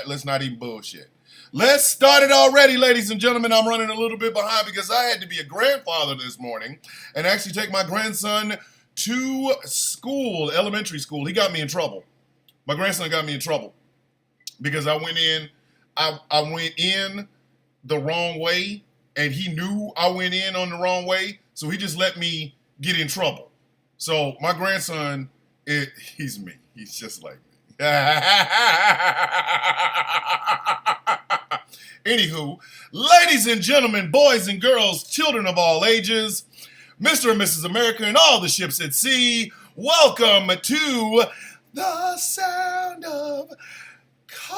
Let's not even bullshit. Let's start it already, ladies and gentlemen. I'm running a little bit behind because I had to be a grandfather this morning and actually take my grandson to school, elementary school. He got me in trouble. My grandson got me in trouble because I went in the wrong way, and he knew I went in on the wrong way, so he just let me get in trouble. So my grandson, he's me. He's just like me. Anywho, ladies and gentlemen, boys and girls, children of all ages, Mr. and Mrs. America and all the ships at sea, welcome to the sound of coffee.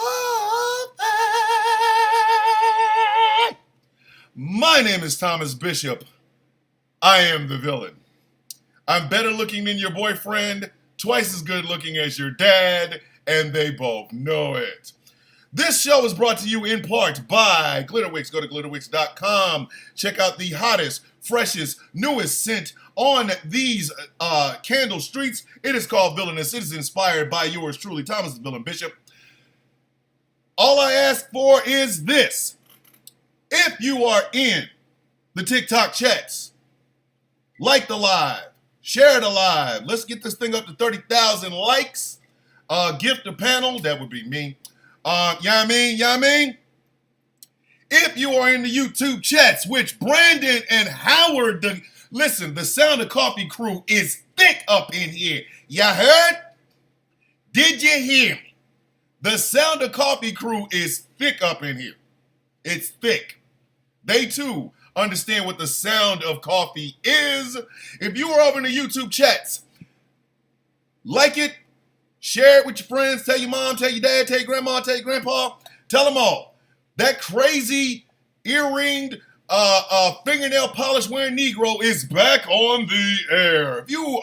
My name is Thomas Bishop. I am the villain. I'm better looking than your boyfriend, twice as good looking as your dad, and they both know it. This show is brought to you in part by Glitterwix. Go to glitterwix.com. Check out the hottest, freshest, newest scent on these candle streets. It is called Villainous. It is inspired by yours truly, Thomas the Villain Bishop. All I ask for is this. If you are in the TikTok chats, like the live, share the live. Let's get this thing up to 30,000 likes. Gift a panel. That would be me. I mean? If you are in the YouTube chats, which Brandon and Howard, the Sound of Coffee crew is thick up in here. You heard? Did you hear me? The Sound of Coffee crew is thick up in here. It's thick. They too understand what the sound of coffee is. If you are over in the YouTube chats, like it, share it with your friends, tell your mom, tell your dad, tell your grandma, tell your grandpa, tell them all. That crazy earringed, fingernail polish wearing Negro is back on the air. If you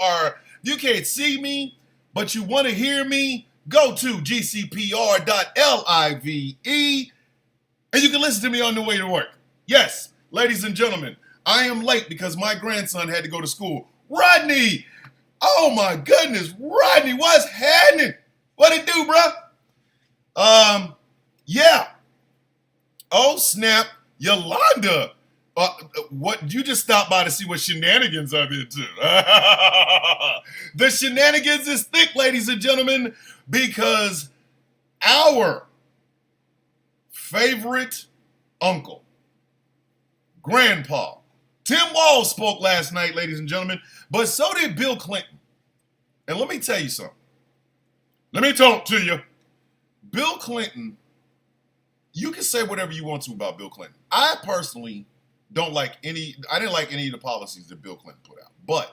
can't see me, but you want to hear me, go to gcpr.live and you can listen to me on the way to work. Yes, ladies and gentlemen, I am late because my grandson had to go to school. Rodney! Oh my goodness, Rodney, what's happening? What it do, bro? Yeah. Oh snap, Yolanda. What? You just stopped by to see what shenanigans I'm into. The shenanigans is thick, ladies and gentlemen, because our favorite uncle, Grandpa, Tim Walz spoke last night, ladies and gentlemen, but so did Bill Clinton. And let me tell you something. Let me talk to you. Bill Clinton, you can say whatever you want to about Bill Clinton. I personally didn't like any of the policies that Bill Clinton put out. But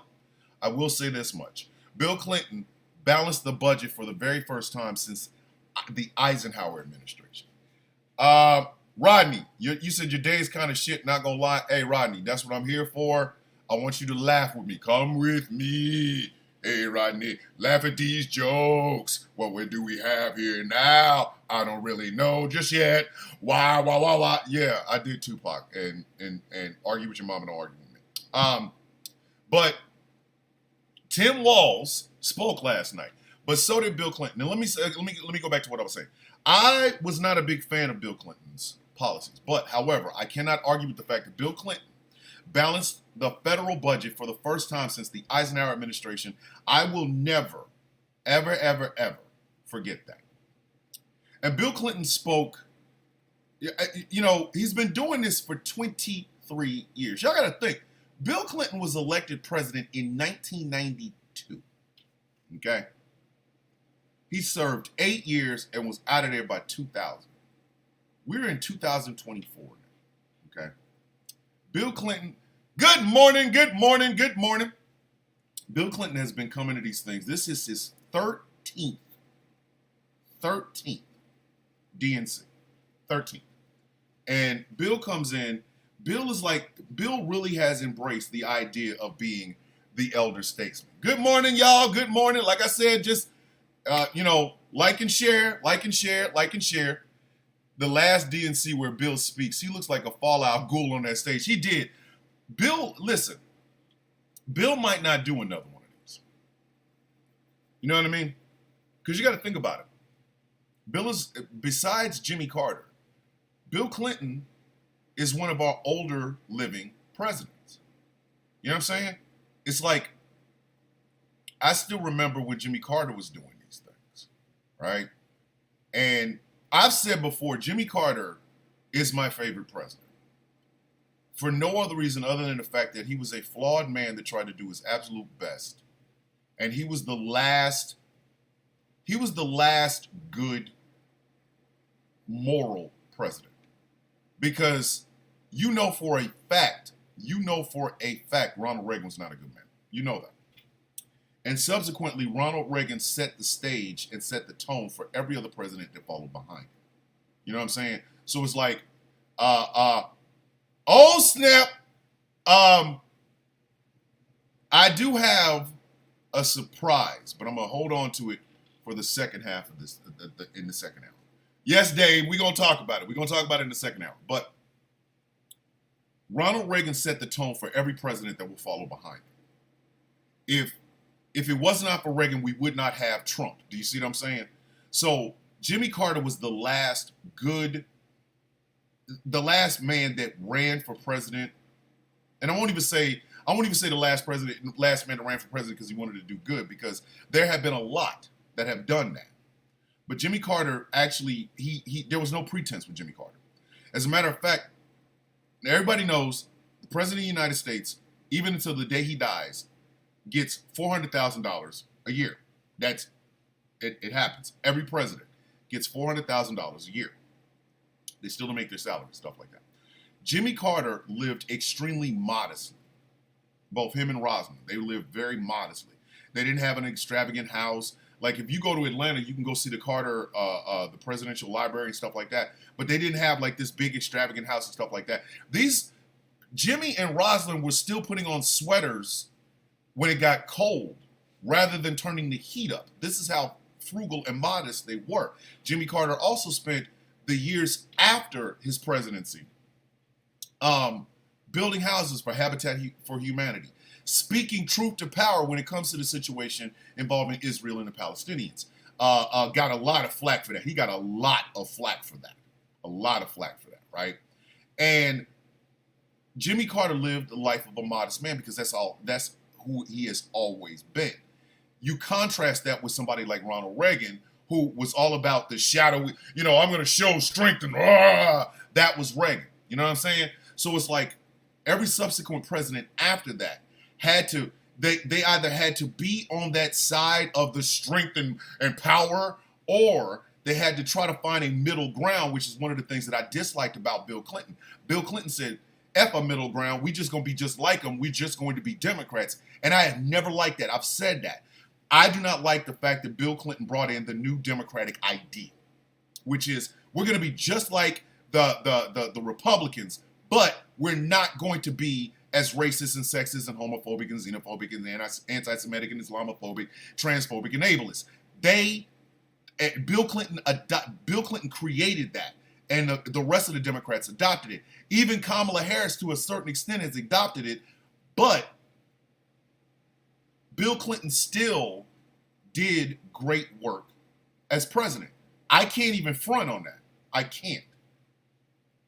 I will say this much. Bill Clinton balanced the budget for the very first time since the Eisenhower administration. Rodney, you said your day is kind of shit, not gonna lie. Hey, Rodney, that's what I'm here for. I want you to laugh with me. Come with me. Hey, Rodney, laugh at these jokes. What do we have here now? I don't really know just yet. Why. Yeah, I did Tupac and argue with your mom and don't argue with me. But Tim Walz spoke last night, but so did Bill Clinton. Now let me go back to what I was saying. I was not a big fan of Bill Clinton's policies, but however, I cannot argue with the fact that Bill Clinton balanced the federal budget for the first time since the Eisenhower administration. I will never, ever forget that. And Bill Clinton spoke, he's been doing this for 23 years. Y'all got to think, Bill Clinton was elected president in 1992, okay? He served 8 years and was out of there by 2000. We're in 2024 now, okay? Bill Clinton, good morning. Bill Clinton has been coming to these things. This is his 13th DNC, 13th. And Bill comes in, Bill really has embraced the idea of being the elder statesman. Good morning, y'all, good morning. Like I said, just, like and share. The last DNC where Bill speaks, he looks like a Fallout ghoul on that stage. He did. Bill, listen, Bill might not do another one of these. You know what I mean? Because you got to think about it. Bill is, besides Jimmy Carter, Bill Clinton is one of our older living presidents. You know what I'm saying? It's like, I still remember when Jimmy Carter was doing these things, right? And I've said before, Jimmy Carter is my favorite president for no other reason other than the fact that he was a flawed man that tried to do his absolute best. And he was the last good moral president. Because you know for a fact, Ronald Reagan was not a good man. You know that. And subsequently, Ronald Reagan set the stage and set the tone for every other president that followed behind him. You know what I'm saying? So it's like, oh snap. I do have a surprise, but I'm gonna hold on to it for the second half of this, in the second hour. Yes, Dave, we're gonna talk about it. We're gonna talk about it in the second hour. But Ronald Reagan set the tone for every president that will follow behind him. If it was not for Reagan, we would not have Trump. Do you see what I'm saying? So Jimmy Carter was the last man that ran for president. And I won't even say the last man that ran for president because he wanted to do good, because there have been a lot that have done that. But Jimmy Carter actually, there was no pretense with Jimmy Carter. As a matter of fact, everybody knows the president of the United States, even until the day he dies, gets $400,000 a year. It happens. Every president gets $400,000 a year. They still don't make their salary, stuff like that. Jimmy Carter lived extremely modestly. Both him and Rosalynn, they lived very modestly. They didn't have an extravagant house. Like if you go to Atlanta, you can go see the Carter, the presidential library and stuff like that. But they didn't have like this big extravagant house and stuff like that. Jimmy and Rosalynn were still putting on sweaters when it got cold, rather than turning the heat up. This is how frugal and modest they were. Jimmy Carter also spent the years after his presidency building houses for Habitat for Humanity, speaking truth to power when it comes to the situation involving Israel and the Palestinians. Got a lot of flack for that. He got a lot of flack for that. Right? And Jimmy Carter lived the life of a modest man because that's who he has always been. You contrast that with somebody like Ronald Reagan, who was all about the shadowy, I'm going to show strength and that was Reagan. You know what I'm saying? So it's like every subsequent president after that they either had to be on that side of the strength and power, or they had to try to find a middle ground, which is one of the things that I disliked about Bill Clinton. Bill Clinton said, F a middle ground, we just going to be just like them. We're just going to be Democrats. And I have never liked that. I've said that. I do not like the fact that Bill Clinton brought in the new Democratic idea, which is we're going to be just like the Republicans, but we're not going to be as racist and sexist and homophobic and xenophobic and anti-Semitic and Islamophobic, transphobic and ableist. Bill Clinton created that, and the rest of the Democrats adopted it. Even Kamala Harris, to a certain extent, has adopted it, but Bill Clinton still did great work as president. I can't even front on that. I can't.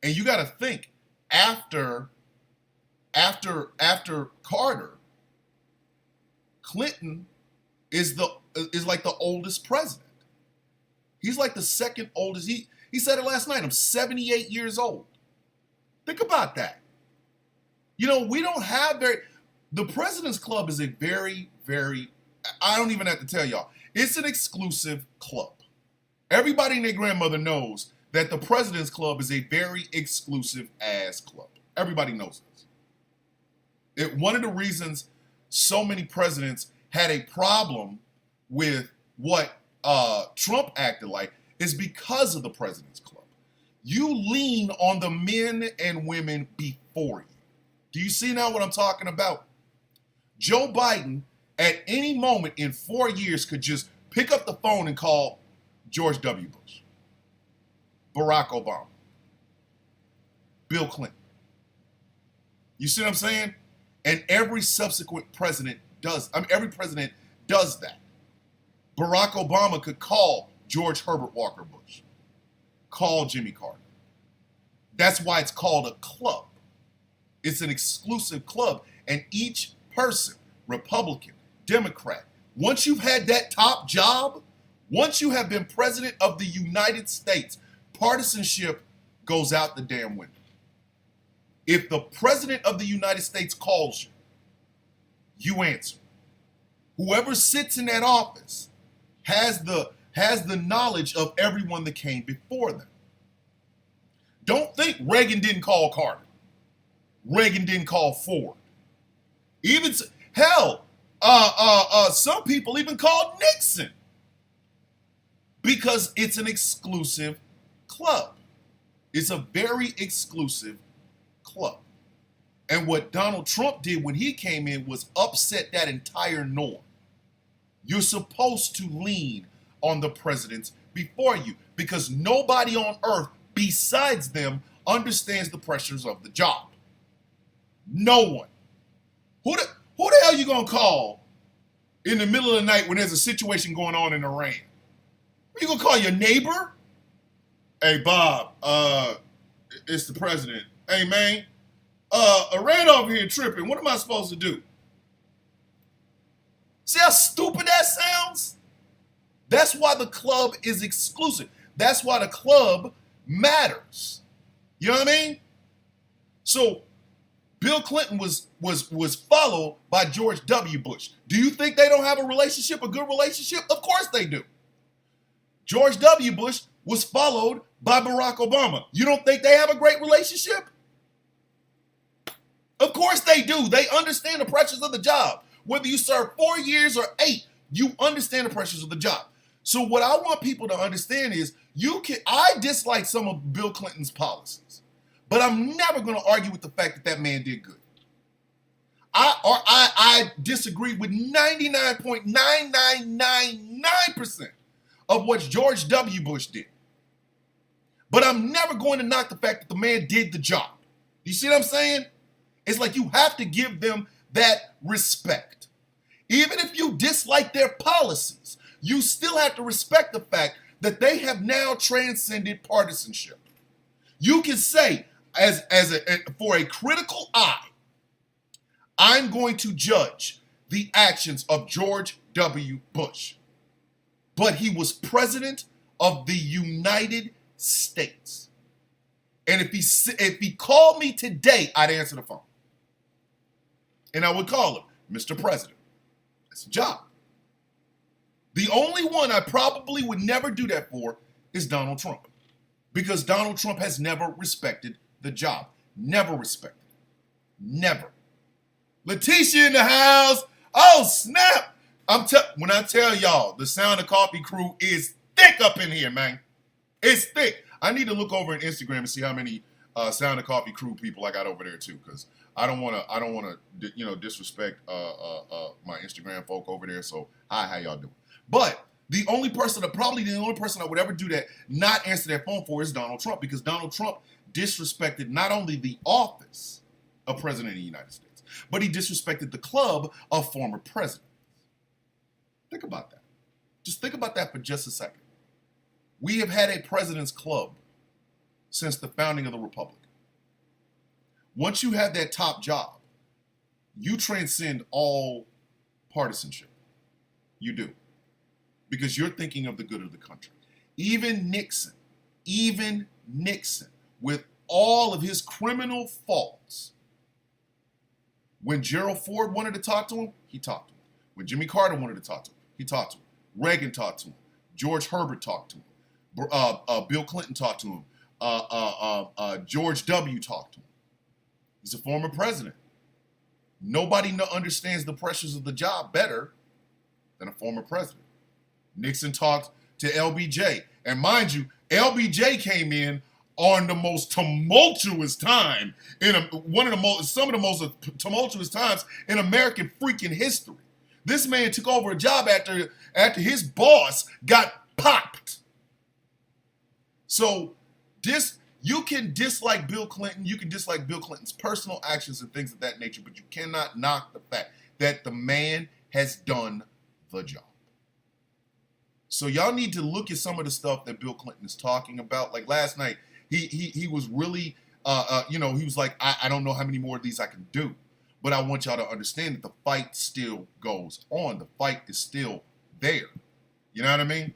And you got to think, after Carter, Clinton is like the oldest president. He's like the second oldest. He said it last night. I'm 78 years old. Think about that. We don't have the President's Club is a very, very, I don't even have to tell y'all, it's an exclusive club. Everybody and their grandmother knows that the President's Club is a very exclusive ass club. Everybody knows this. One of the reasons so many presidents had a problem with what Trump acted like is because of the President's Club. You lean on the men and women before you. Do you see now what I'm talking about? Joe Biden, at any moment in 4 years, could just pick up the phone and call George W. Bush, Barack Obama, Bill Clinton. You see what I'm saying? And every subsequent president every president does that. Barack Obama could call George Herbert Walker Bush, called Jimmy Carter. That's why it's called a club. It's an exclusive club. And each person, Republican, Democrat, once you've had that top job, once you have been president of the United States, partisanship goes out the damn window. If the president of the United States calls you, you answer. Whoever sits in that office has the knowledge of everyone that came before them. Don't think Reagan didn't call Carter. Reagan didn't call Ford. Even hell, some people even called Nixon, because it's an exclusive club. It's a very exclusive club. And what Donald Trump did when he came in was upset that entire norm. You're supposed to lean on the presidents before you, because nobody on earth besides them understands the pressures of the job. No one. Who the hell you gonna call in the middle of the night when there's a situation going on in Iran? You gonna call your neighbor? Hey Bob, it's the president. Hey man, Iran over here tripping. What am I supposed to do? See how stupid that sounds? That's why the club is exclusive. That's why the club matters. You know what I mean? So Bill Clinton was followed by George W. Bush. Do you think they don't have a relationship, a good relationship? Of course they do. George W. Bush was followed by Barack Obama. You don't think they have a great relationship? Of course they do. They understand the pressures of the job. Whether you serve 4 years or 8, you understand the pressures of the job. So what I want people to understand is I dislike some of Bill Clinton's policies, but I'm never going to argue with the fact that that man did good. I disagree with 99.9999% of what George W. Bush did. But I'm never going to knock the fact that the man did the job. You see what I'm saying? It's like you have to give them that respect. Even if you dislike their policies, you still have to respect the fact that they have now transcended partisanship. You can say, for a critical eye, I'm going to judge the actions of George W. Bush. But he was president of the United States. And if he called me today, I'd answer the phone. And I would call him, Mr. President. It's a job. The only one I probably would never do that for is Donald Trump. Because Donald Trump has never respected the job. Never respected it. Never. Letitia in the house. Oh, snap. When I tell y'all, the Sound of Coffee crew is thick up in here, man. It's thick. I need to look over on Instagram and see how many Sound of Coffee crew people I got over there too, because I don't want to disrespect my Instagram folk over there. So hi, how y'all doing? But the only person I would ever do that, not answer that phone for, is Donald Trump, because Donald Trump disrespected not only the office of president of the United States, but he disrespected the club of former presidents. Think about that. Just think about that for just a second. We have had a president's club since the founding of the Republic. Once you have that top job, you transcend all partisanship. You do. Because you're thinking of the good of the country. Even Nixon, with all of his criminal faults, when Gerald Ford wanted to talk to him, he talked to him. When Jimmy Carter wanted to talk to him, he talked to him. Reagan talked to him. George Herbert talked to him. Bill Clinton talked to him. George W. talked to him. He's a former president. Nobody understands the pressures of the job better than a former president. Nixon talked to LBJ. And mind you, LBJ came in on the most tumultuous time, some of the most tumultuous times in American freaking history. This man took over a job after his boss got popped. So you can dislike Bill Clinton, you can dislike Bill Clinton's personal actions and things of that nature, but you cannot knock the fact that the man has done the job. So y'all need to look at some of the stuff that Bill Clinton is talking about. Like last night, he was really, he was like, I don't know how many more of these I can do, but I want y'all to understand that the fight still goes on. The fight is still there. You know what I mean?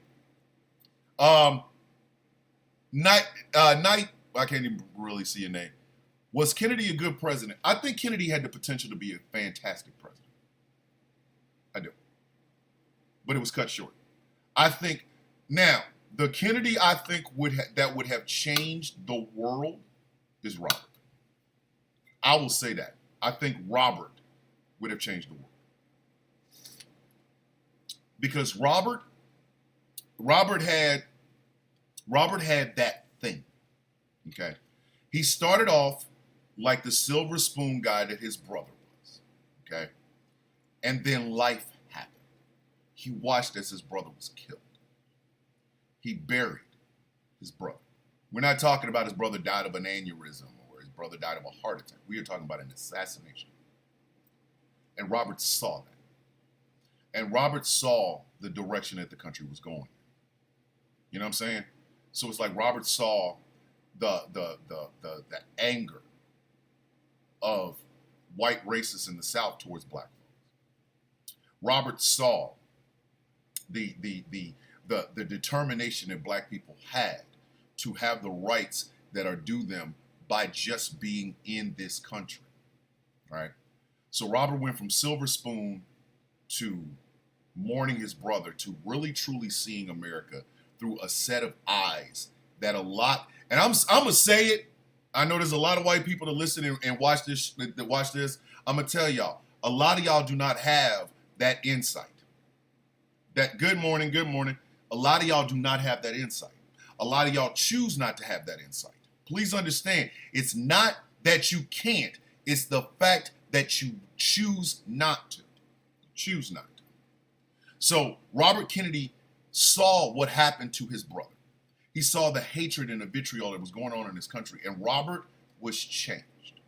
Knight, I can't even really see your name. Was Kennedy a good president? I think Kennedy had the potential to be a fantastic president. I do. But it was cut short. I think now the Kennedy I think that would have changed the world is Robert. I will say that. I think Robert would have changed the world. Because Robert had that thing. Okay. He started off like the silver spoon guy that his brother was. Okay. And then life happened. He watched as his brother was killed. He buried his brother. We're not talking about his brother died of an aneurysm or his brother died of a heart attack. We are talking about an assassination. And Robert saw that. And Robert saw the direction that the country was going. You know what I'm saying? So it's like Robert saw the anger of white racists in the South towards black folks. Robert saw the determination that black people had to have the rights that are due them by just being in this country, right? So Robert went from silver spoon to mourning his brother to really truly seeing America through a set of eyes that a lot, and I'm gonna say it. I know there's a lot of white people that listen and watch this. I'm gonna tell y'all, a lot of y'all do not have that insight. That good morning. A lot of y'all do not have that insight. A lot of y'all choose not to have that insight. Please understand, it's not that you can't. It's the fact that you choose not to. Choose not to. So Robert Kennedy saw what happened to his brother. He saw the hatred and the vitriol that was going on in this country, and Robert was changed.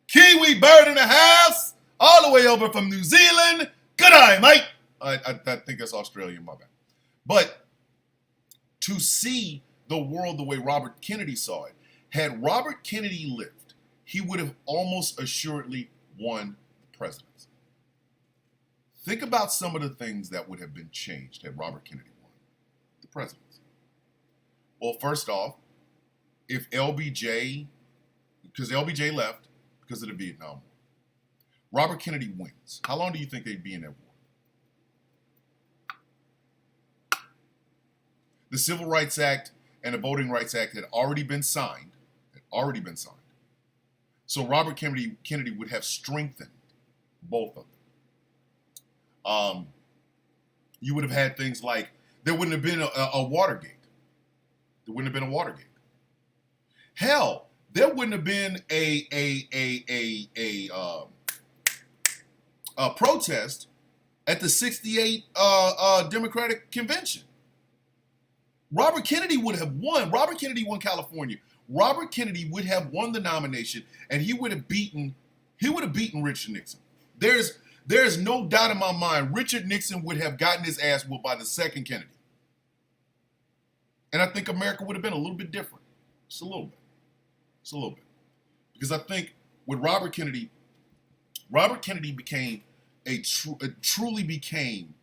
Kiwi bird in the house, all the way over from New Zealand. Good eye, mate. I think that's Australian, my bad. But to see the world the way Robert Kennedy saw it, had Robert Kennedy lived, he would have almost assuredly won the presidency. Think about some of the things that would have been changed had Robert Kennedy won the presidency. Well, first off, if LBJ, because LBJ left because of the Vietnam War, Robert Kennedy wins. How long do you think they'd be in that war? The Civil Rights Act and the Voting Rights Act had already been signed. So Robert Kennedy would have strengthened both of them. You would have had things like, there wouldn't have been a Watergate. There wouldn't have been a Watergate. Hell, there wouldn't have been a protest at the '68 Democratic Convention. Robert Kennedy would have won. Robert Kennedy won California. Robert Kennedy would have won the nomination, and he would have beaten Richard Nixon. There's no doubt in my mind Richard Nixon would have gotten his ass whooped by the second Kennedy. And I think America would have been a little bit different. Just a little bit. Because I think with Robert Kennedy became truly became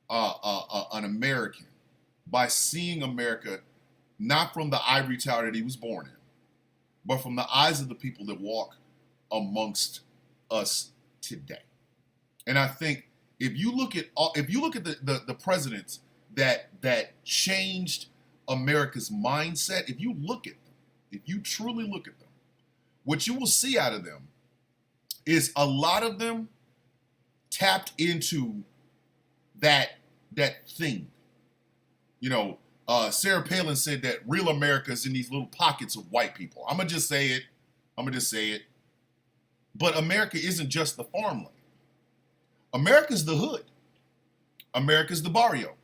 an American by seeing America not from the ivory tower that he was born in, but from the eyes of the people that walk amongst us today. And I think if you look at the presidents that changed America's mindset, if you truly look at them, what you will see out of them is a lot of them tapped into that thing. You know, Sarah Palin said that real America is in these little pockets of white people. I'm gonna just say it. But America isn't just the farmland. America's the hood. America's the barrio.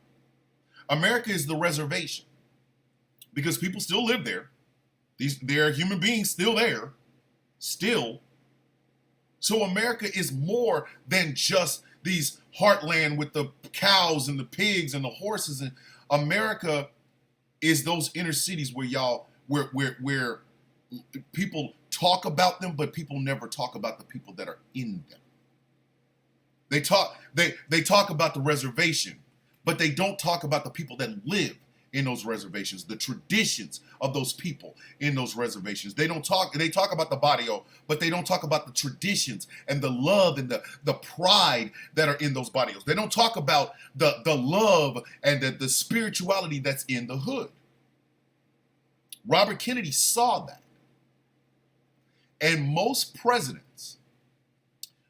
America is the reservation. Because people still live there. There are human beings still there. Still. So America is more than just these heartland with the cows and the pigs and the horses. And America is those inner cities where where people talk about them, but people never talk about the people that are in them. They talk about the reservation, but they don't talk about the people that live in those reservations, the traditions of those people in those reservations. They talk about the barrio, but they don't talk about the traditions and the love and the pride that are in those barrios. They don't talk about the love and the spirituality that's in the hood. Robert Kennedy saw that. And most presidents,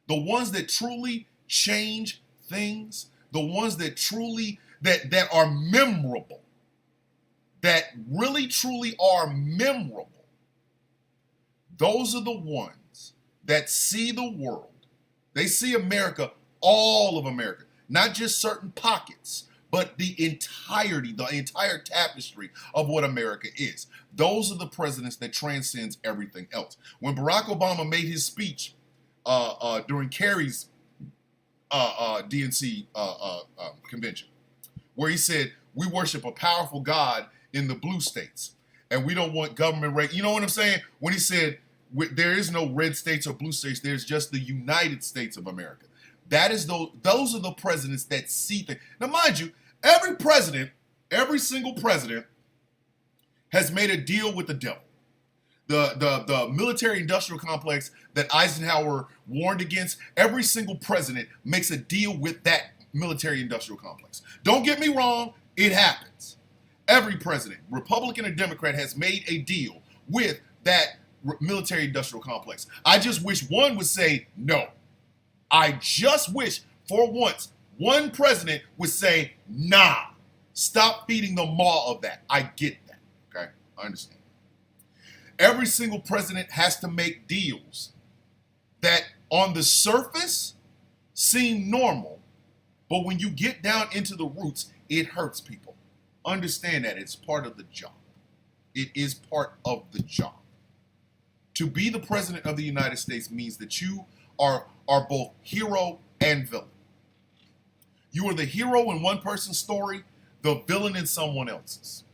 the ones that truly change things, the ones that truly, that are memorable, that really truly are memorable, those are the ones that see the world. They see America, all of America, not just certain pockets, but the entire tapestry of what America is. Those are the presidents that transcends everything else. When Barack Obama made his speech during Kerry's DNC convention, where he said, we worship a powerful God in the blue states, and we don't want government rate. You know what I'm saying? When he said, there is no red states or blue states, there's just the United States of America. That is those are the presidents that see things. Now, mind you, every single president has made a deal with the devil. The military-industrial complex that Eisenhower warned against, every single president makes a deal with that military-industrial complex. Don't get me wrong, it happens. Every president, Republican or Democrat, has made a deal with that military-industrial complex. I just wish one would say no. I just wish for once one president would say, nah, stop feeding the maw of that. I get that, okay? I understand. Every single president has to make deals that on the surface seem normal, but when you get down into the roots, it hurts people. Understand that it's part of the job. It is part of the job. To be the president of the United States means that you are both hero and villain. You are the hero in one person's story, the villain in someone else's.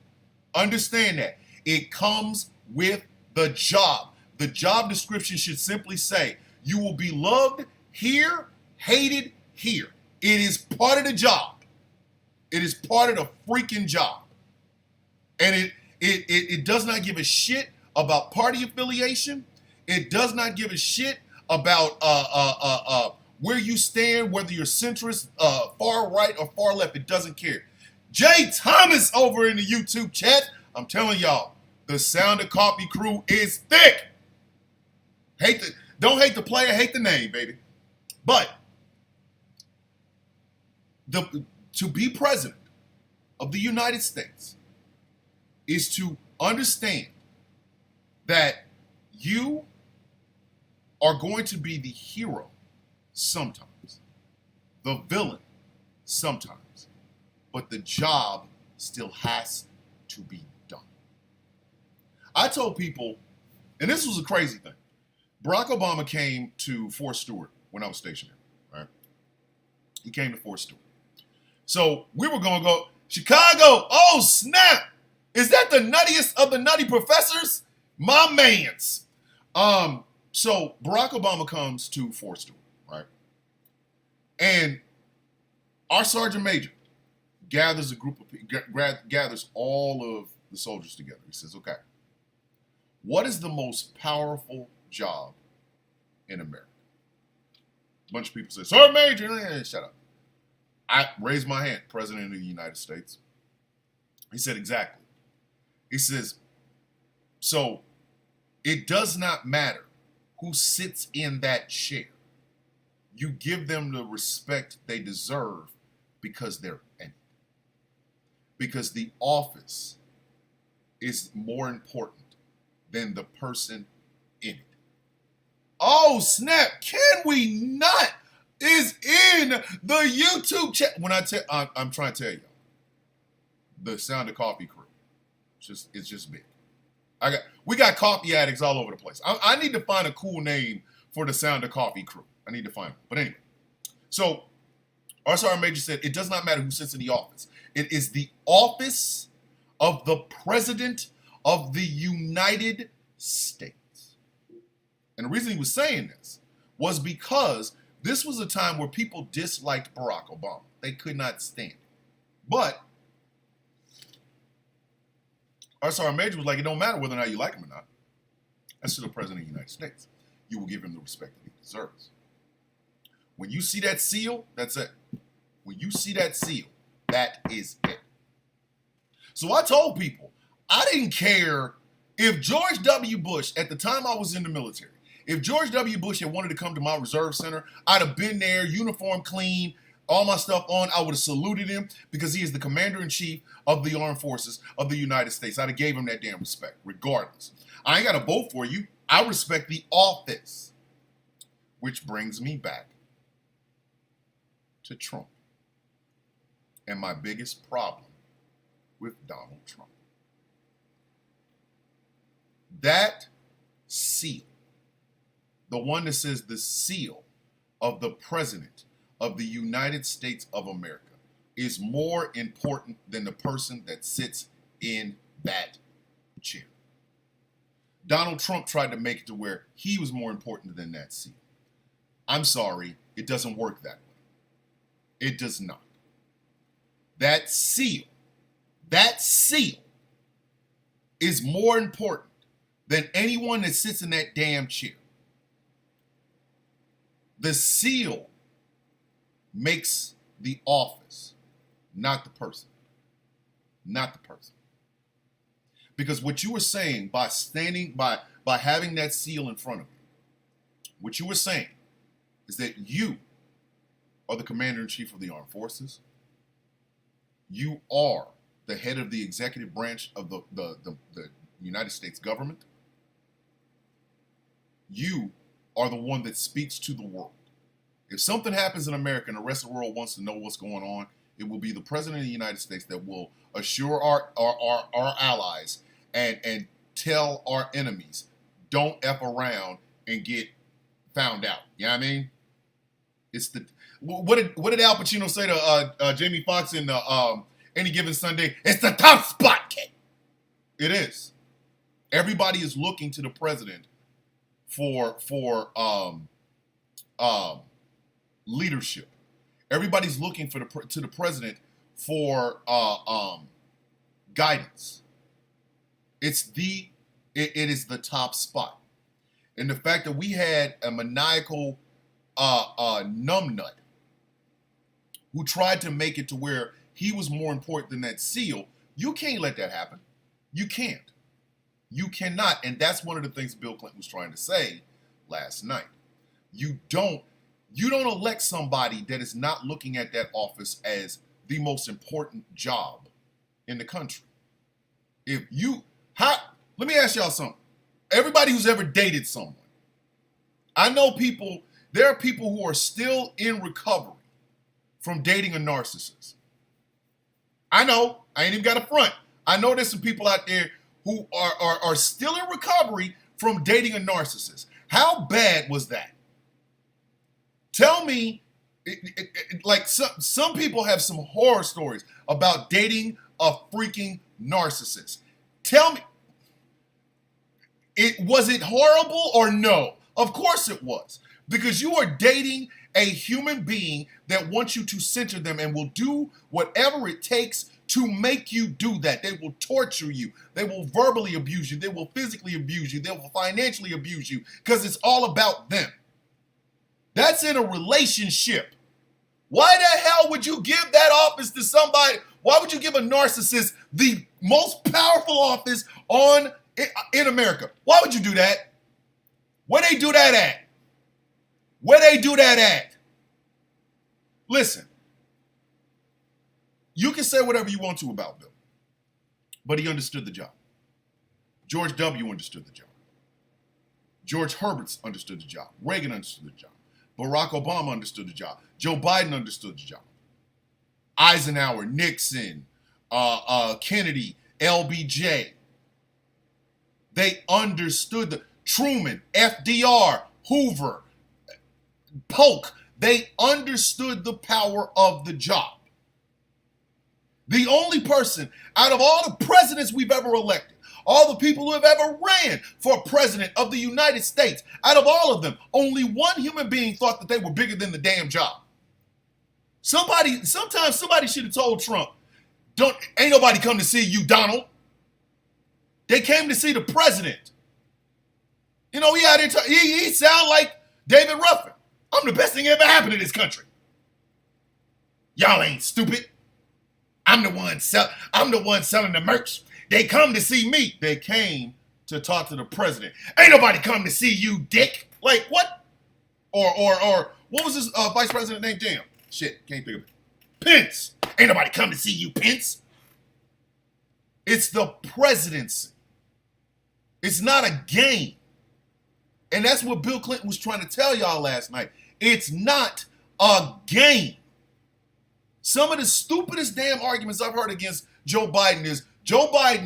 Understand that. It comes with the job. The job description should simply say, you will be loved here, hated here. It is part of the job. It is part of the freaking job. And it does not give a shit about party affiliation. It does not give a shit about where you stand, whether you're centrist, far right, or far left. It doesn't care. Jay Thomas over in the YouTube chat. I'm telling y'all, the Sound of Coffee crew is thick. Don't hate the player, hate the name, baby. But to be president of the United States is to understand that you are going to be the hero sometimes, the villain sometimes, but the job still has to be done. I told people, and this was a crazy thing, Barack Obama came to Fort Stewart when I was stationed there, right? He came to Fort Stewart. So we were going to go, Chicago, oh snap! Is that the nuttiest of the nutty professors? My mans. So Barack Obama comes to Fort Stewart, right? And our sergeant major gathers gathers all of the soldiers together. He says, okay, what is the most powerful job in America? A bunch of people say, Sergeant Major, shut up. I raised my hand, President of the United States. He said, exactly. He says, so it does not matter who sits in that chair. You give them the respect they deserve because they're in it. Because the office is more important than the person in it. Oh, snap. Can we not? Is in the YouTube chat. When I'm trying to tell you, the Sound of Coffee crew, it's just big. We got coffee addicts all over the place. I need to find a cool name for the Sound of Coffee crew. I need to find it. But anyway, so R. Major said, it does not matter who sits in the office. It is the office of the President of the United States. And the reason he was saying this was because this was a time where people disliked Barack Obama. They could not stand it. But R. Major was like, it don't matter whether or not you like him or not. That's still the President of the United States. You will give him the respect that he deserves. When you see that seal, that's it. When you see that seal, that is it. So I told people, I didn't care if George W. Bush, at the time I was in the military, if George W. Bush had wanted to come to my reserve center, I'd have been there, uniform clean, all my stuff on. I would have saluted him because he is the commander-in-chief of the armed forces of the United States. I'd have gave him that damn respect, regardless. I ain't got to vote for you. I respect the office. Which brings me back to Trump and my biggest problem with Donald Trump. That seal, the one that says the seal of the President of the United States of America, is more important than the person that sits in that chair. Donald Trump tried to make it to where he was more important than that seal. I'm sorry, it doesn't work that way. It does not. That seal is more important than anyone that sits in that damn chair. The seal makes the office, not the person. Not the person. Because what you were saying by having that seal in front of you, what you were saying is that you are the commander-in-chief of the armed forces. You are the head of the executive branch of the United States government. You are the one that speaks to the world. If something happens in America and the rest of the world wants to know what's going on, it will be the President of the United States that will assure our allies and tell our enemies, don't F around and get found out. You know what I mean? It's the what did Al Pacino say to Jamie Foxx in Any Given Sunday? It's the top spot, kid. It is. Everybody is looking to the president for leadership. Everybody's looking to the president for guidance. It is the top spot. And the fact that we had a maniacal numbnut who tried to make it to where he was more important than that seal, you can't let that happen. You can't. You cannot. And that's one of the things Bill Clinton was trying to say last night. You don't elect somebody that is not looking at that office as the most important job in the country. Let me ask y'all something. Everybody who's ever dated someone, I know there are people who are still in recovery from dating a narcissist. I know, I ain't even got a front. I know there's some people out there who are still in recovery from dating a narcissist. How bad was that? Tell me, like some people have some horror stories about dating a freaking narcissist. Tell me, was it horrible or no? Of course it was. Because you are dating a human being that wants you to center them and will do whatever it takes to make you do that. They will torture you. They will verbally abuse you. They will physically abuse you. They will financially abuse you because it's all about them. That's in a relationship. Why the hell would you give that office to somebody? Why would you give a narcissist the most powerful office in America? Why would you do that? Where they do that at? Where they do that at? Listen, you can say whatever you want to about Bill, but he understood the job. George W. understood the job. George Herbert understood the job. Reagan understood the job. Barack Obama understood the job. Joe Biden understood the job. Eisenhower, Nixon, Kennedy, LBJ. They understood Truman, FDR, Hoover, Polk. They understood the power of the job. The only person out of all the presidents we've ever elected, all the people who have ever ran for president of the United States, out of all of them, only one human being thought that they were bigger than the damn job. Sometimes somebody should have told Trump, ain't nobody come to see you, Donald. They came to see the president. You know, he sound like David Ruffin. I'm the best thing ever happened to this country. Y'all ain't stupid. I'm the one selling the merch. They come to see me. They came to talk to the president. Ain't nobody come to see you, dick. Like what? Or what was this vice president named? Damn. Shit, can't think of it. Pence. Ain't nobody come to see you, Pence. It's the presidency. It's not a game. And that's what Bill Clinton was trying to tell y'all last night. It's not a game. Some of the stupidest damn arguments I've heard against Joe Biden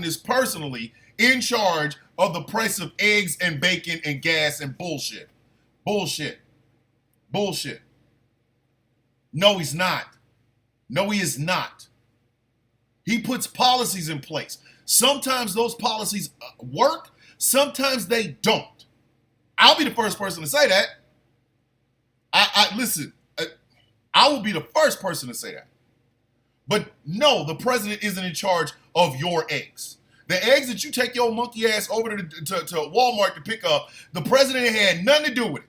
is personally in charge of the price of eggs and bacon and gas and bullshit. Bullshit. No, he's not. No, he is not. He puts policies in place. Sometimes those policies work. Sometimes they don't. I'll be the first person to say that. Listen, I will be the first person to say that. But no, the president isn't in charge of your eggs. The eggs that you take your monkey ass over to Walmart to pick up, the president had nothing to do with it.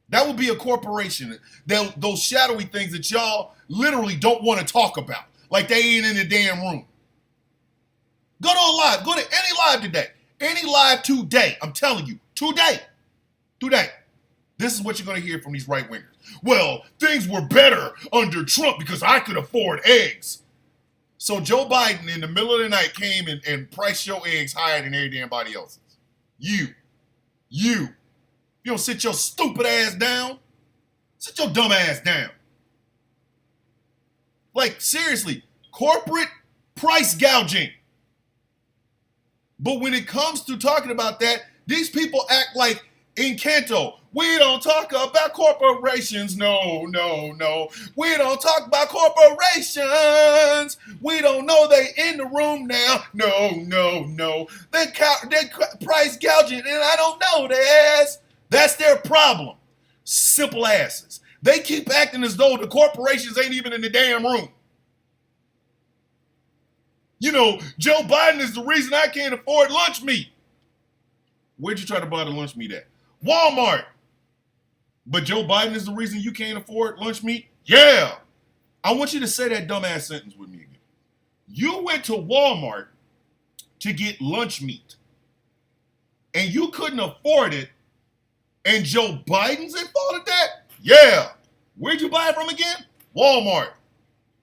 That would be a corporation. Those shadowy things that y'all literally don't want to talk about. Like they ain't in the damn room. Go to a live. Go to any live today. Any live today. I'm telling you. Today. This is what you're going to hear from these right wingers. Well, things were better under Trump because I could afford eggs. So Joe Biden in the middle of the night came and priced your eggs higher than everybody else's. You don't sit your stupid ass down. Sit your dumb ass down. Like, seriously, corporate price gouging. But when it comes to talking about that, these people act like Encanto. We don't talk about corporations. No. We don't talk about corporations. We don't know they in the room now. No. They're price gouging, and I don't know their ass. That's their problem. Simple asses. They keep acting as though the corporations ain't even in the damn room. You know, Joe Biden is the reason I can't afford lunch meat. Where'd you try to buy the lunch meat at? Walmart. But Joe Biden is the reason you can't afford lunch meat? Yeah. I want you to say that dumbass sentence with me again. You went to Walmart to get lunch meat, and you couldn't afford it, and Joe Biden's at fault at that? Yeah. Where'd you buy it from again? Walmart.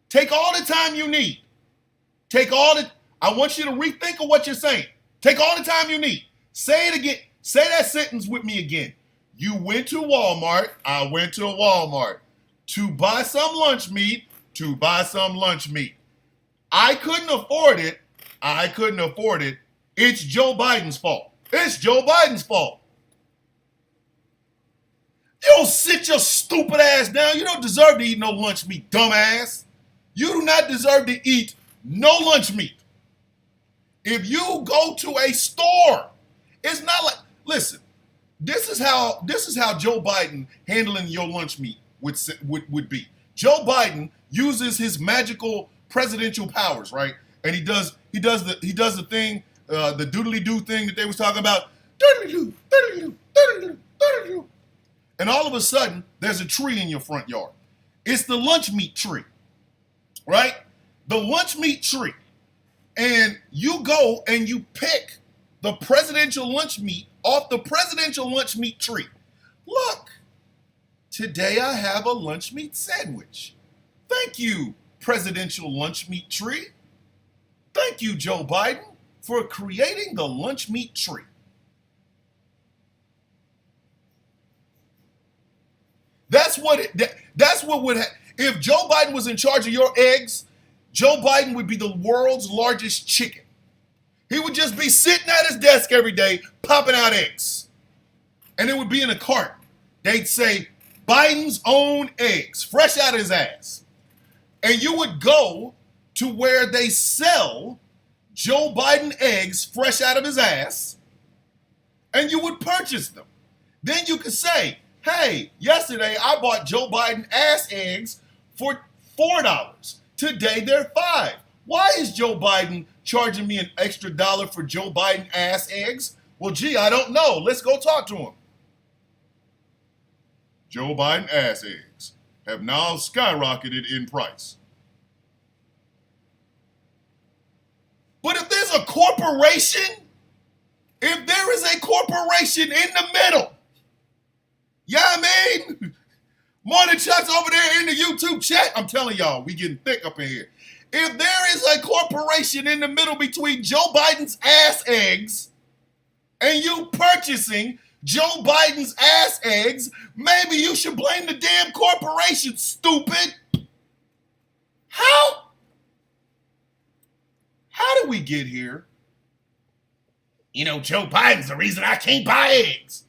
Take all the time you need. I want you to rethink of what you're saying. Take all the time you need. Say it again. Say that sentence with me again. You went to Walmart. I went to Walmart to buy some lunch meat. I couldn't afford it. It's Joe Biden's fault. You don't sit your stupid ass down. You don't deserve to eat no lunch meat, dumbass. You do not deserve to eat no lunch meat. If you go to a store, it's not like, listen, this is how Joe Biden handling your lunch meat would be. Joe Biden uses his magical presidential powers, right? And he does the thing, the doodly-doo thing that they was talking about. Doodly-doo, doodly-doo, doodly-doo, doodly-doo. And all of a sudden, there's a tree in your front yard. It's the lunch meat tree, right? The lunch meat tree. And you go and you pick the presidential lunch meat off the presidential lunch meat tree. Look, today I have a lunch meat sandwich. Thank you, presidential lunch meat tree. Thank you, Joe Biden, for creating the lunch meat tree. That's what would if Joe Biden was in charge of your eggs, Joe Biden would be the world's largest chicken. He would just be sitting at his desk every day, popping out eggs. And it would be in a cart. They'd say, Biden's own eggs, fresh out of his ass. And you would go to where they sell Joe Biden eggs fresh out of his ass, and you would purchase them. Then you could say, hey, yesterday I bought Joe Biden ass eggs for $4. Today they're $5. Why is Joe Biden charging me an extra dollar for Joe Biden ass eggs? Well, gee, I don't know. Let's go talk to him. Joe Biden ass eggs have now skyrocketed in price. But if there's a corporation, if there is a corporation in the middle, yeah, I mean, Morning Chuck's over there in the YouTube chat. I'm telling y'all, we getting thick up in here. If there is a corporation in the middle between Joe Biden's ass eggs and you purchasing Joe Biden's ass eggs, maybe you should blame the damn corporation, stupid. How did we get here? You know, Joe Biden's the reason I can't buy eggs.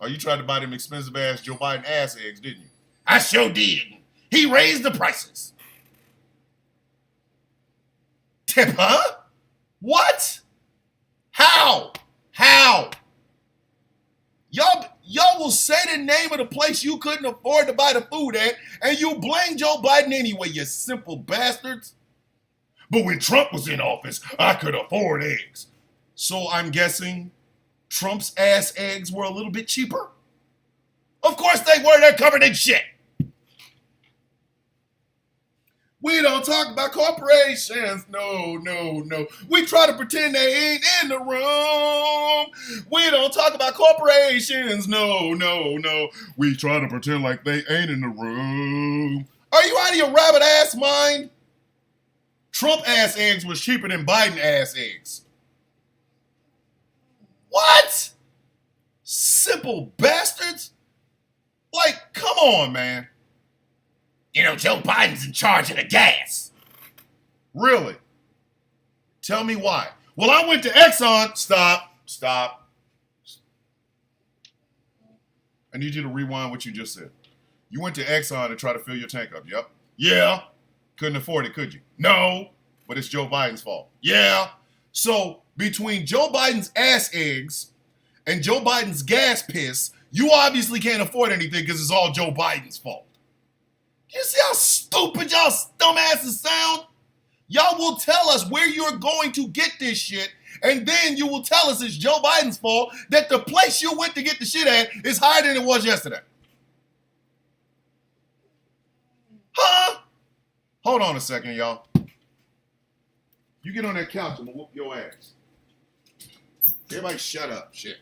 Oh, you tried to buy them expensive ass Joe Biden ass eggs, didn't you? I sure did. He raised the prices. Tip, huh? What? How? Y'all will say the name of the place you couldn't afford to buy the food at, and you blame Joe Biden anyway, you simple bastards. But when Trump was in office, I could afford eggs. So I'm guessing Trump's ass eggs were a little bit cheaper? Of course they were. They're covered in shit. We don't talk about corporations. No. We try to pretend they ain't in the room. We don't talk about corporations. No. We try to pretend like they ain't in the room. Are you out of your rabbit ass mind? Trump ass eggs was cheaper than Biden ass eggs. What? Simple bastards? Like, come on, man. You know, Joe Biden's in charge of the gas. Really? Tell me why. Well, I went to Exxon. Stop. I need you to rewind what you just said. You went to Exxon to try to fill your tank up, yep? Yeah. Couldn't afford it, could you? No. But it's Joe Biden's fault. Yeah. So, between Joe Biden's ass eggs and Joe Biden's gas piss, you obviously can't afford anything because it's all Joe Biden's fault. You see how stupid y'all dumbasses sound? Y'all will tell us where you're going to get this shit, and then you will tell us it's Joe Biden's fault that the place you went to get the shit at is higher than it was yesterday. Huh? Hold on a second, y'all. You get on that couch, I'm gonna whoop your ass. Everybody shut up. Shit.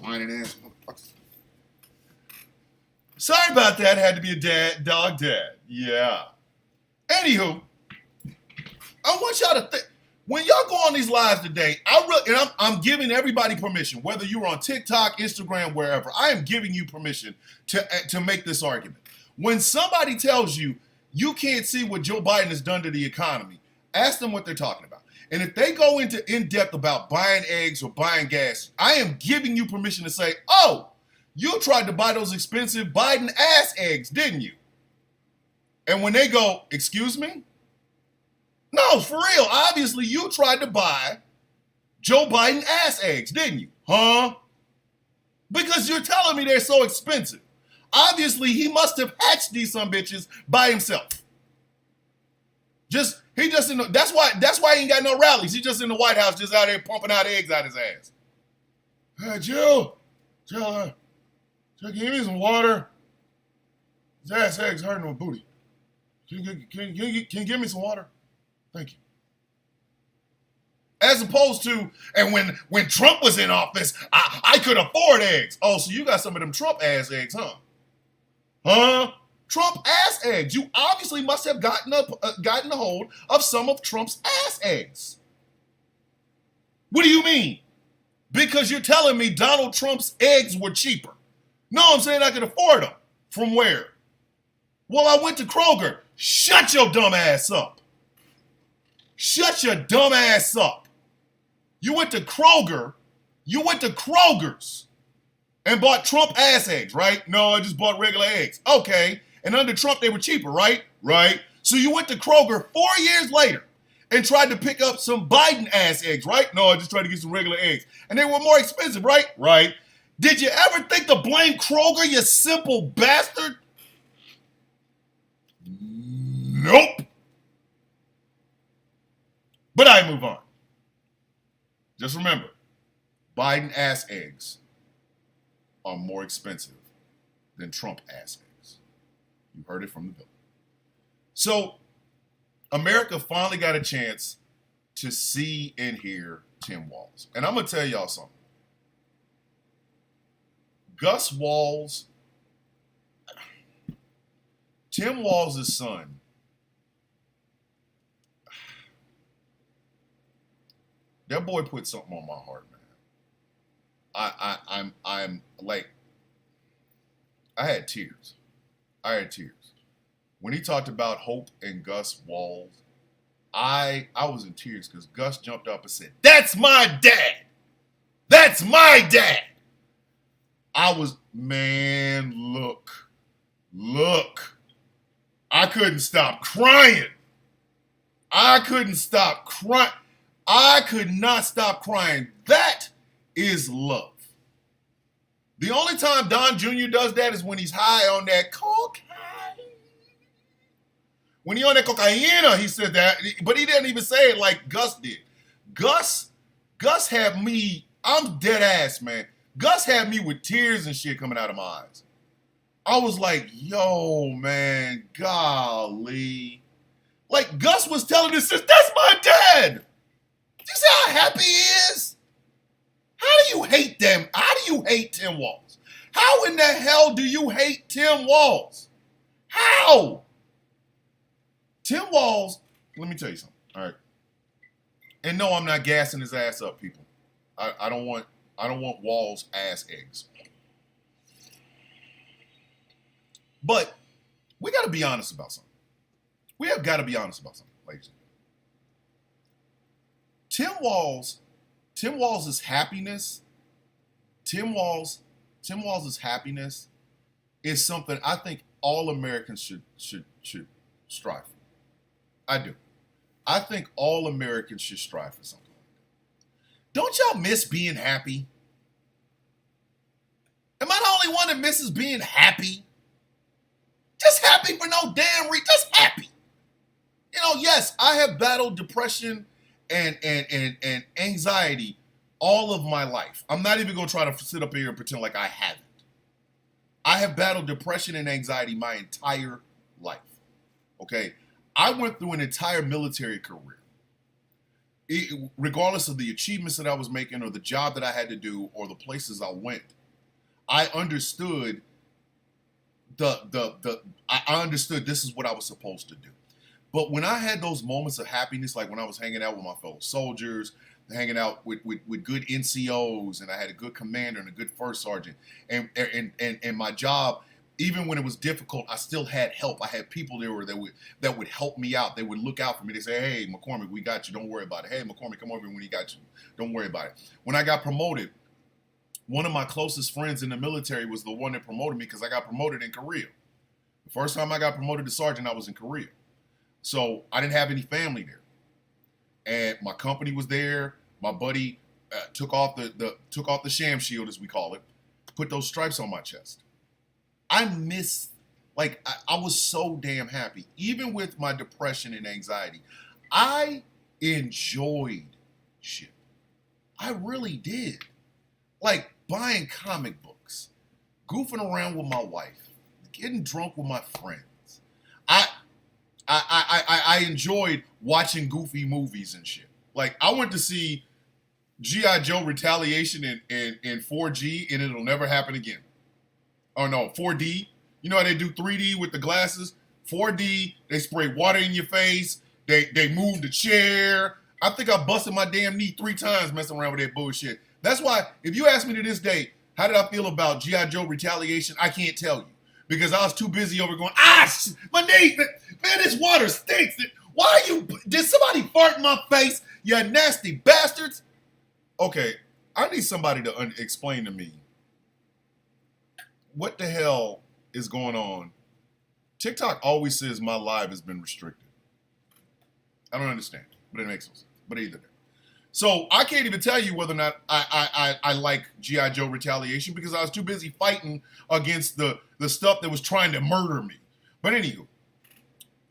Whining ass motherfucker. Sorry about that. Had to be a dog dad. Yeah. Anywho, I want y'all to think. When y'all go on these lives today, I'm giving everybody permission, whether you're on TikTok, Instagram, wherever. I am giving you permission to make this argument. When somebody tells you you can't see what Joe Biden has done to the economy, ask them what they're talking about. And if they go into in-depth about buying eggs or buying gas, I am giving you permission to say, oh, you tried to buy those expensive Biden ass eggs, didn't you? And when they go, excuse me? No, for real. Obviously, you tried to buy Joe Biden ass eggs, didn't you? Huh? Because you're telling me they're so expensive. Obviously, he must have hatched these some bitches by himself. That's why he ain't got no rallies. He's just in the White House, just out there pumping out eggs out his ass. Hey, Jill, can you give me some water? His ass eggs hurting my booty. Can you give me some water? Thank you. As opposed to, and when Trump was in office, I could afford eggs. Oh, so you got some of them Trump ass eggs, huh? Huh? Trump ass eggs. You obviously must have gotten a hold of some of Trump's ass eggs. What do you mean? Because you're telling me Donald Trump's eggs were cheaper. No, I'm saying I could afford them. From where? Well, I went to Kroger. Shut your dumb ass up. Shut your dumb ass up. You went to Kroger's and bought Trump ass eggs, right? No, I just bought regular eggs. Okay. And under Trump, they were cheaper, right? Right. So you went to Kroger 4 years later and tried to pick up some Biden ass eggs, right? No, I just tried to get some regular eggs. And they were more expensive, right? Right. Did you ever think to blame Kroger, you simple bastard? Nope. But I move on. Just remember, Biden ass eggs are more expensive than Trump ass eggs. You heard it from the bill. So America finally got a chance to see and hear Tim Walz. And I'm going to tell y'all something. Gus Walz, Tim Walz's son, that boy put something on my heart, man. I'm like, I had tears. When he talked about Hope and Gus Walz, I was in tears because Gus jumped up and said, "That's my dad. That's my dad." I was, man, look. I couldn't stop crying. I could not stop crying. That is love. The only time Don Jr. does that is when he's high on that cocaine. When he on that cocaine, he said that, but he didn't even say it like Gus did. Gus had me, I'm dead ass, man. Gus had me with tears and shit coming out of my eyes. I was like, yo, man, golly. Like, Gus was telling his sister, that's my dad. You see how happy he is? How do you hate them? How do you hate Tim Walz? How in the hell do you hate Tim Walz? How? Tim Walz, let me tell you something, all right? And no, I'm not gassing his ass up, people. I don't want Walz ass eggs. But we got to be honest about something. We have got to be honest about something, ladies and gentlemen. Tim Walz's happiness is something I think all Americans should strive for. I do. I think all Americans should strive for something like that. Don't y'all miss being happy? Am I the only one that misses being happy? Just happy for no damn reason. Just happy. You know, yes, I have battled depression and anxiety all of my life. I'm not even going to try to sit up here and pretend like I haven't. I have battled depression and anxiety my entire life. Okay? I went through an entire military career. Regardless of the achievements that I was making or the job that I had to do or the places I went, I understood I understood this is what I was supposed to do. But when I had those moments of happiness, like when I was hanging out with my fellow soldiers, hanging out with good NCOs, and I had a good commander and a good first sergeant, and my job, even when it was difficult, I still had help. I had people there that would help me out. They would look out for me. They say, "Hey, McCormick, we got you. Don't worry about it. Hey, McCormick, come over when we got you. Don't worry about it." When I got promoted, one of my closest friends in the military was the one that promoted me because I got promoted in Korea. The first time I got promoted to sergeant, I was in Korea. So I didn't have any family there. And my company was there. My buddy took off the sham shield, as we call it, put those stripes on my chest. I was so damn happy. Even with my depression and anxiety, I enjoyed shit. I really did. Like buying comic books, goofing around with my wife, getting drunk with my friends. I enjoyed watching goofy movies and shit. Like I went to see G.I. Joe Retaliation in 4G, and it'll never happen again. Oh no, 4D. You know how they do 3D with the glasses? 4D, they spray water in your face. They move the chair. I think I busted my damn knee 3 times messing around with that bullshit. That's why, if you ask me to this day, how did I feel about G.I. Joe Retaliation, I can't tell you. Because I was too busy over going, my knee, man, this water stinks. Did somebody fart in my face, you nasty bastards? Okay, I need somebody to explain to me what the hell is going on? TikTok always says my live has been restricted. I don't understand, but it makes no sense. But either way. So I can't even tell you whether or not I like G.I. Joe Retaliation because I was too busy fighting against the stuff that was trying to murder me. But anywho,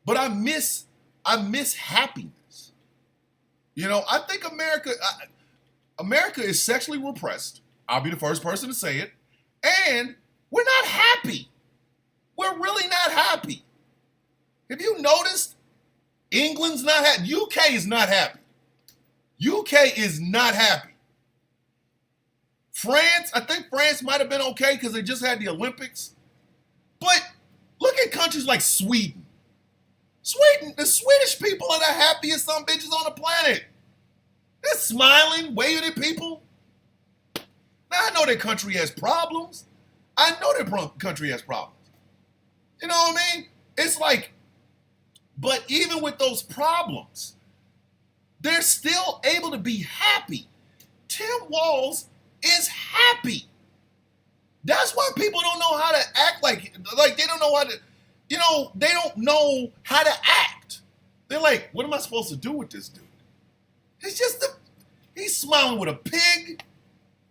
but I miss happiness. You know, I think America is sexually repressed. I'll be the first person to say it. And we're not happy. We're really not happy. Have you noticed? England's not happy. UK is not happy. UK is not happy. France, I think France might have been okay because they just had the Olympics. But look at countries like Sweden. The Swedish people are the happiest some bitches on the planet. They're smiling, waving at people. Now, I know their country has problems. I know their country has problems. You know what I mean? It's like, but even with those problems, they're still able to be happy. Tim Walz is happy. That's why people don't know how to act like they don't know how to, you know, they don't know how to act. They're like, what am I supposed to do with this dude? It's just he's smiling with a pig.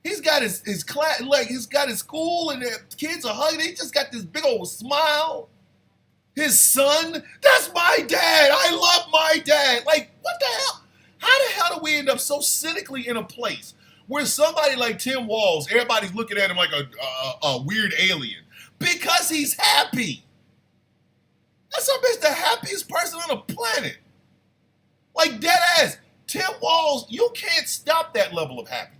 He's got his class, like he's got his school and the kids are hugging. He just got this big old smile. His son, that's my dad. I love my dad. Like, what the hell? How the hell do we end up so cynically in a place where somebody like Tim Walz, everybody's looking at him like a weird alien because he's happy? That's the happiest person on the planet. Like, dead ass. Tim Walz, you can't stop that level of happiness.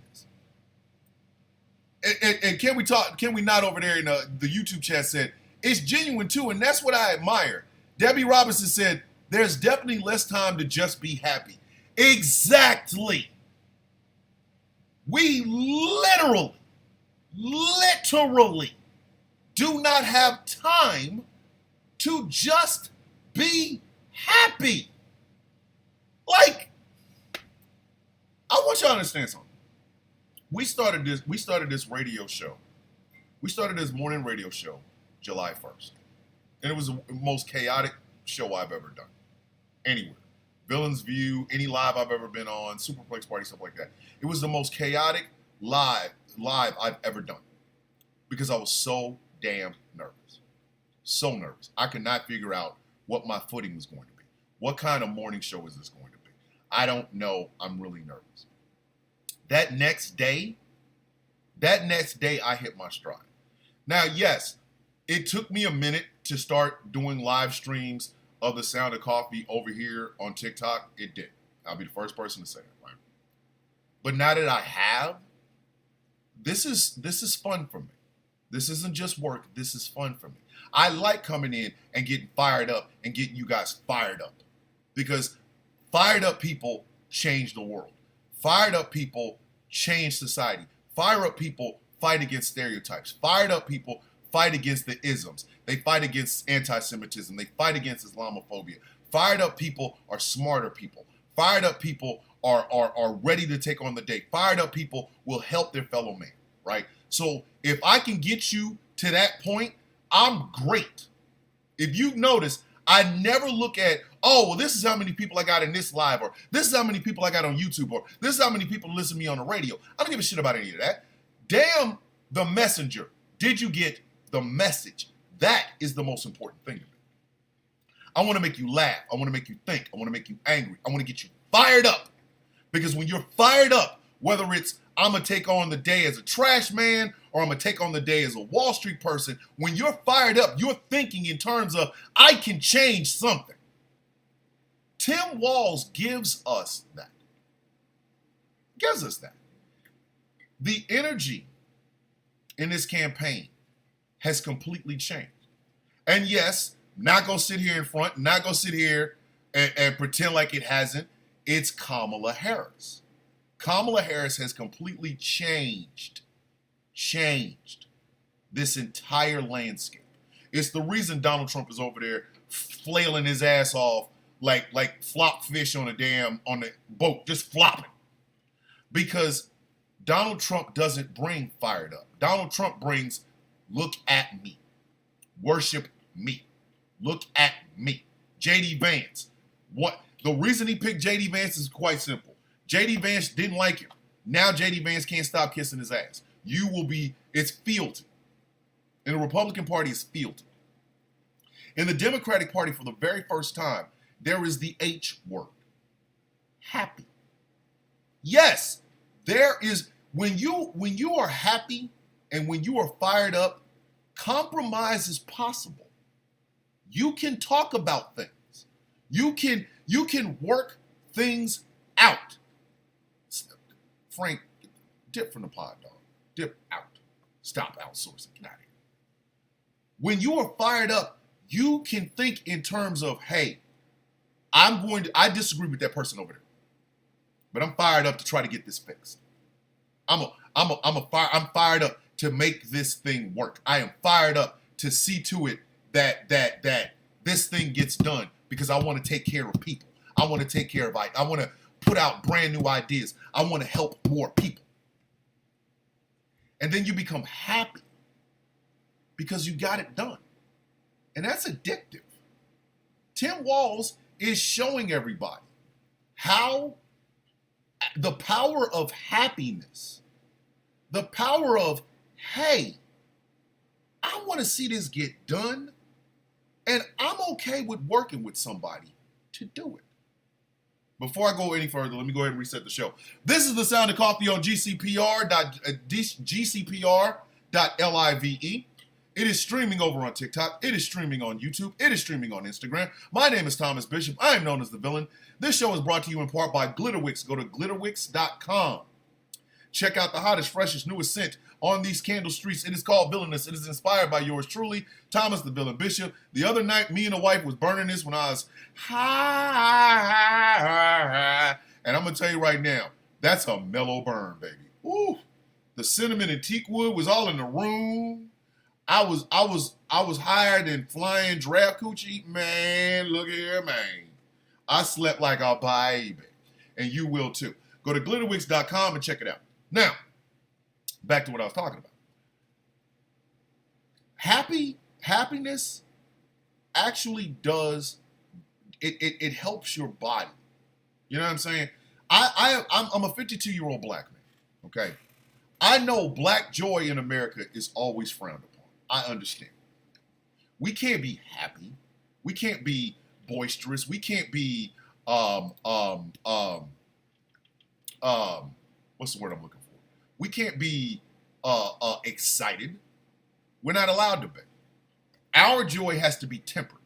And can we not over there in the YouTube chat said, it's genuine too, and that's what I admire. Debbie Robinson said, there's definitely less time to just be happy. Exactly. We literally do not have time to just be happy. Like, I want y'all to understand something. We started this radio show. We started this morning radio show July 1st. And it was the most chaotic show I've ever done. Anywhere. Villain's View, any live I've ever been on, Superplex Party, stuff like that. It was the most chaotic live I've ever done. Because I was so damn nervous. So nervous. I could not figure out what my footing was going to be. What kind of morning show is this going to be? I don't know. I'm really nervous. That next day, I hit my stride. Now, yes, it took me a minute to start doing live streams of the Sound of Coffee over here on TikTok. It did. I'll be the first person to say it, right? But now that I have, this is fun for me. This isn't just work. This is fun for me. I like coming in and getting fired up and getting you guys fired up because fired up people change the world. Fired up people change society. Fired up people fight against stereotypes. Fired up people fight against the isms. They fight against anti-Semitism. They fight against Islamophobia. Fired up people are smarter people. Fired up people are ready to take on the day. Fired up people will help their fellow man, right? So if I can get you to that point, I'm great. If you've noticed, I never look at, oh, well, this is how many people I got in this live, or this is how many people I got on YouTube, or this is how many people listen to me on the radio. I don't give a shit about any of that. Damn the messenger. Did you get the message? That is the most important thing to me. I want to make you laugh. I want to make you think. I want to make you angry. I want to get you fired up. Because when you're fired up, whether it's I'm going to take on the day as a trash man or I'm going to take on the day as a Wall Street person, when you're fired up, you're thinking in terms of, I can change something. Tim Walz gives us that. Gives us that. The energy in this campaign has completely changed. And yes, not going to sit here in front, not going to sit here and pretend like it hasn't. It's Kamala Harris. Kamala Harris has completely changed this entire landscape. It's the reason Donald Trump is over there flailing his ass off like flop fish on the boat, just flopping. Because Donald Trump doesn't bring fired up. Donald Trump brings Look at me. Worship me. Look at me. JD Vance. What? The reason he picked JD Vance is quite simple. JD Vance didn't like him. Now JD Vance can't stop kissing his ass. It's fealty. In the Republican Party, it's fealty. In the Democratic Party, for the very first time, there is the H word. Happy. Yes, there is, when you are happy and when you are fired up, compromise is possible. You can talk about things. You can work things out. Frank, dip from the pod, dog. Dip out. Stop outsourcing. Get out of here. When you are fired up, you can think in terms of, hey, I disagree with that person over there, but I'm fired up to try to get this fixed. I'm fired up to make this thing work. I am fired up to see to it that this thing gets done because I want to take care of people. I want to take care of I want to put out brand new ideas. I want to help more people. And then you become happy because you got it done. And that's addictive. Tim Walz is showing everybody how the power of happiness, the power of, hey, I want to see this get done, and I'm okay with working with somebody to do it. Before I go any further, let me go ahead and reset the show. This is the Sound of Coffee on GCPR.live. It is streaming over on TikTok. It is streaming on YouTube. It is streaming on Instagram. My name is Thomas Bishop. I am known as the Villain. This show is brought to you in part by Glitterwix. Go to glitterwix.com. Check out the hottest, freshest, newest scent on these candle streets. It is called Villainous. It is inspired by yours truly, Thomas the Villain Bishop. The other night, me and the wife was burning this when I was high. And I'm going to tell you right now, that's a mellow burn, baby. Ooh, the cinnamon and teak wood was all in the room. I was higher than flying draft coochie. Man, look here, man. I slept like a baby. And you will too. Go to glitterwix.com and check it out. Now, back to what I was talking about. Happiness actually does, it helps your body. You know what I'm saying? I'm a 52-year-old black man, okay? I know black joy in America is always frowned upon. I understand. We can't be happy. We can't be boisterous. We can't be what's the word I'm looking for? We can't be excited. We're not allowed to be. Our joy has to be tempered.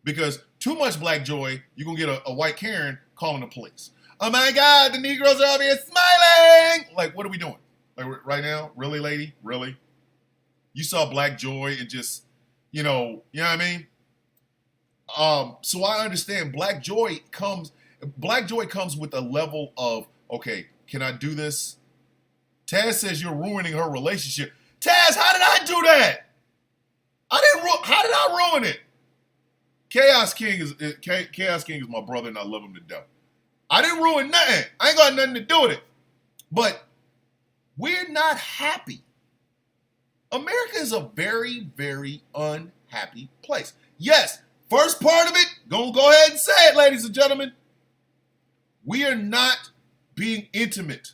Because too much black joy, you're gonna get a white Karen calling the police. Oh my God, the Negroes are over here smiling. Like, what are we doing? Like right now? Really, lady? Really? You saw black joy and just, you know what I mean? So I understand black joy comes with a level of, okay, can I do this? Taz says you're ruining her relationship. Taz, how did I do that? How did I ruin it? Chaos King is my brother and I love him to death. I didn't ruin nothing. I ain't got nothing to do with it. But we're not happy. America is a very, very unhappy place. Yes, first part of it, go ahead and say it, ladies and gentlemen. We are not being intimate.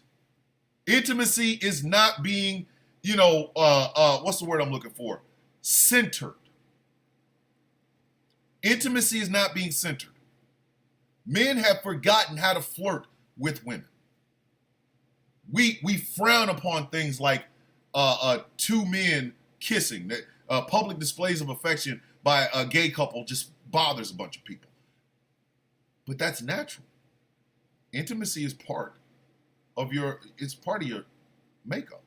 Intimacy is not being, what's the word I'm looking for? Centered. Intimacy is not being centered. Men have forgotten how to flirt with women. We frown upon things like two men kissing. Public displays of affection by a gay couple just bothers a bunch of people. But that's natural. Intimacy is part of your makeup.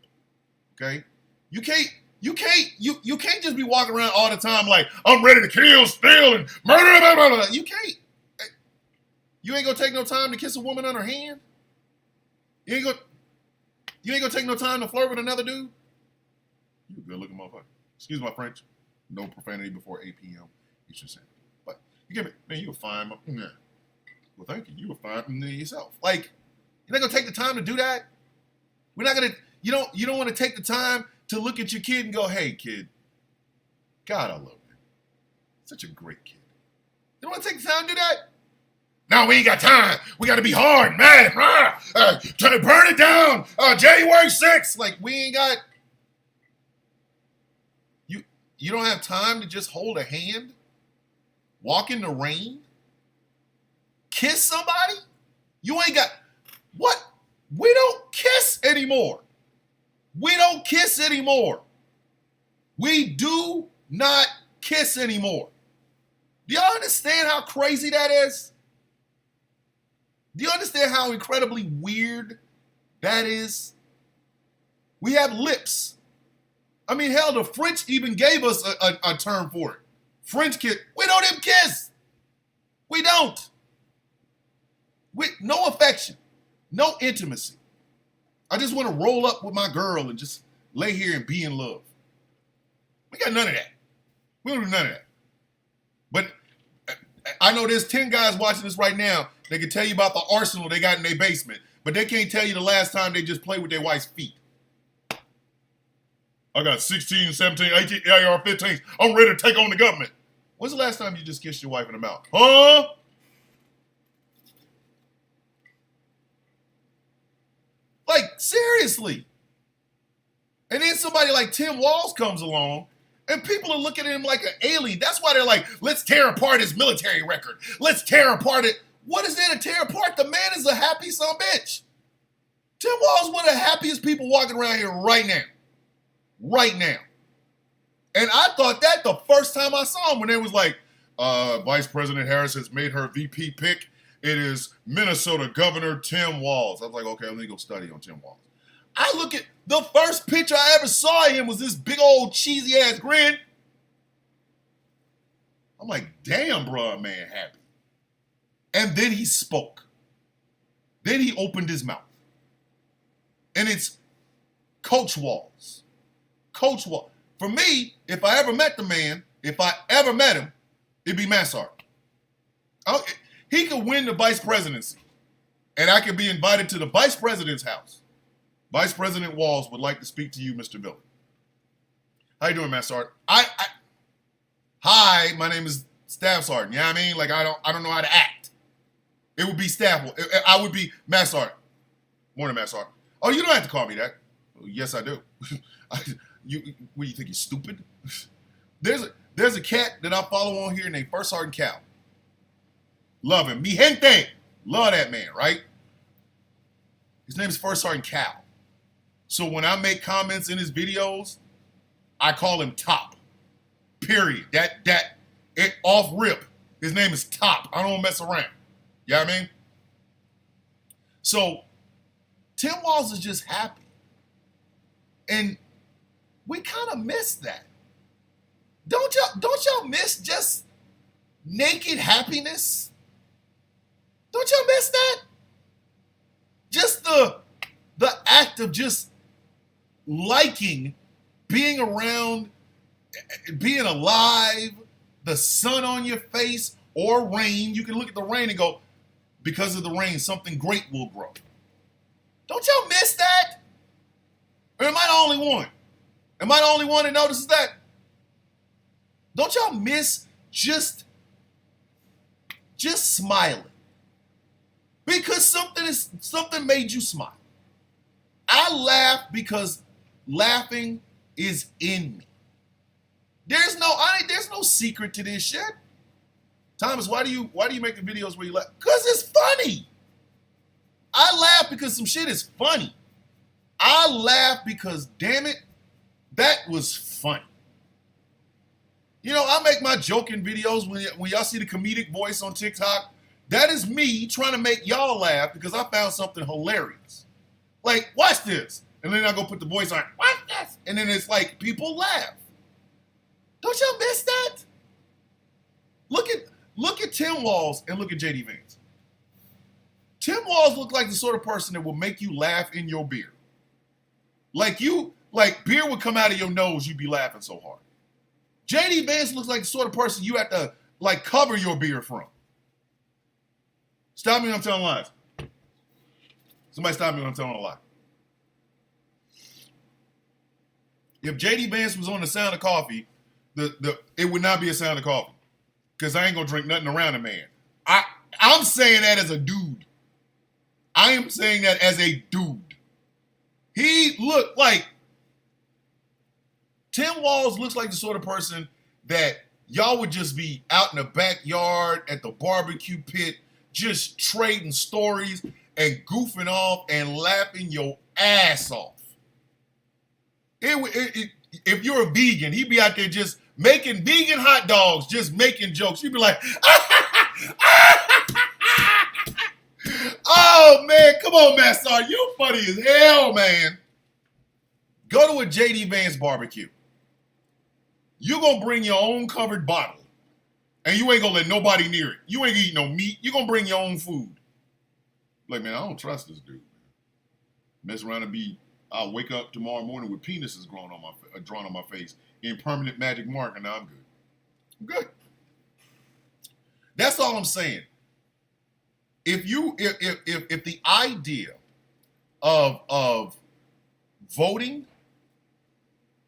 Okay? You can't just be walking around all the time like, I'm ready to kill, steal, and murder. Blah, blah, blah. You can't. You ain't gonna take no time to kiss a woman on her hand. You ain't gonna take no time to flirt with another dude. You a good looking motherfucker. Excuse my French. No profanity before 8 p.m. Eastern Standard. But you give it, man, you were fine. Yeah. Well, thank you. You were fine yourself. Like, you're not gonna take the time to do that. We're not gonna. You don't want to take the time to look at your kid and go, hey, kid, God, I love you. Such a great kid. You don't want to take the time to do that? No, we ain't got time. We got to be hard, man. Try to burn it down. January 6th. Like, we ain't got... You don't have time to just hold a hand? Walk in the rain? Kiss somebody? You ain't got... What? We don't kiss anymore. We don't kiss anymore. We do not kiss anymore. Do y'all understand how crazy that is? Do you understand how incredibly weird that is? We have lips. I mean, hell, the French even gave us a term for it. French kiss. We don't even kiss. We don't. No affection. No intimacy. I just want to roll up with my girl and just lay here and be in love. We got none of that. We don't do none of that. But I know there's 10 guys watching this right now. They can tell you about the arsenal they got in their basement, but they can't tell you the last time they just played with their wife's feet. I got 16, 17, 18 AR-15s. I'm ready to take on the government. When's the last time you just kissed your wife in the mouth? Huh? Like, seriously. And then somebody like Tim Walz comes along, and people are looking at him like an alien. That's why they're like, let's tear apart his military record. Let's tear apart it. What is there to tear apart? The man is a happy son of a bitch. Tim Walz is one of the happiest people walking around here right now. Right now. And I thought that the first time I saw him when they was like, Vice President Harris has made her VP pick. It is Minnesota Governor Tim Walz. I was like, okay, let me go study on Tim Walz. I look at the first picture I ever saw of him was this big old cheesy ass grin. I'm like, damn, bro, man, happy. And then he spoke. Then he opened his mouth. And it's Coach Walz. Coach Walz. For me, if I ever met the man, if I ever met him, it'd be Massart. He could win the vice presidency. And I could be invited to the vice president's house. Vice President Walz would like to speak to you, Mr. Villain. How you doing, Massart? Hi, my name is Staff Sergeant. You know what I mean? Like, I don't know how to act. It would be Staff. I would be Massart. Morning, Massart. Oh, you don't have to call me that. Yes, I do. What do you think, you're stupid? There's a cat that I follow on here named First Sergeant Cal. Love him. Mi gente. Love that man, right? His name is First Sergeant Cal. So when I make comments in his videos, I call him Top. Period. It off rip. His name is Top. I don't mess around. You know what I mean? So Tim Walz is just happy. And we kind of miss that. Don't y'all miss just naked happiness? Don't y'all miss that? Just the act of just liking being around, being alive, the sun on your face or rain. You can look at the rain and go, because of the rain, something great will grow. Don't y'all miss that? Or am I the only one? Am I the only one that notices that? Don't y'all miss just smiling? Because something made you smile. I laugh because laughing is in me. There's no secret to this shit. Thomas, why do you make the videos where you laugh? Because it's funny. I laugh because some shit is funny. I laugh because, damn it, that was funny. You know, I make my joking videos when y'all see the comedic voice on TikTok. That is me trying to make y'all laugh because I found something hilarious. Like, watch this. And then I go put the voice on, watch this. And then it's like, people laugh. Don't y'all miss that? Look at Tim Walz and look at JD Vance. Tim Walz looked like the sort of person that will make you laugh in your beer. Like beer would come out of your nose, you'd be laughing so hard. JD Vance looks like the sort of person you have to like cover your beer from. Stop me when I'm telling lies. Somebody stop me when I'm telling a lie. If JD Vance was on the Sound of Coffee, it would not be a Sound of Coffee because I ain't gonna drink nothing around a man. I'm saying that as a dude. I am saying that as a dude. He looked like Tim Walz looks like the sort of person that y'all would just be out in the backyard at the barbecue pit, just trading stories and goofing off and laughing your ass off. If you're a vegan, he'd be out there just making vegan hot dogs, just making jokes. You'd be like, oh man, come on, Massar, you funny as hell, man. Go to a JD Vance barbecue. You're gonna bring your own covered bottle, and you ain't gonna let nobody near it. You ain't eating no meat. You're gonna bring your own food. Like, man, I don't trust this dude. Mess around and I'll wake up tomorrow morning with penises drawn on my face in permanent magic mark, and now I'm good. I'm good. That's all I'm saying. If the idea of voting,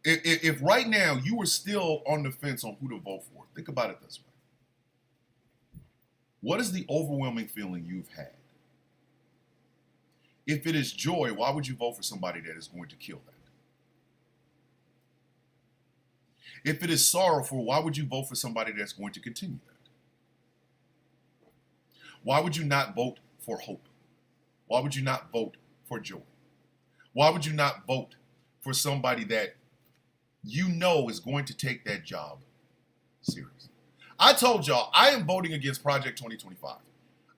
if right now you were still on the fence on who to vote for, think about it this way. What is the overwhelming feeling you've had? If it is joy, why would you vote for somebody that is going to kill that? If it is sorrowful, why would you vote for somebody that's going to continue that? Why would you not vote for hope? Why would you not vote for joy? Why would you not vote for somebody that you know is going to take that job seriously? I told y'all I am voting against Project 2025.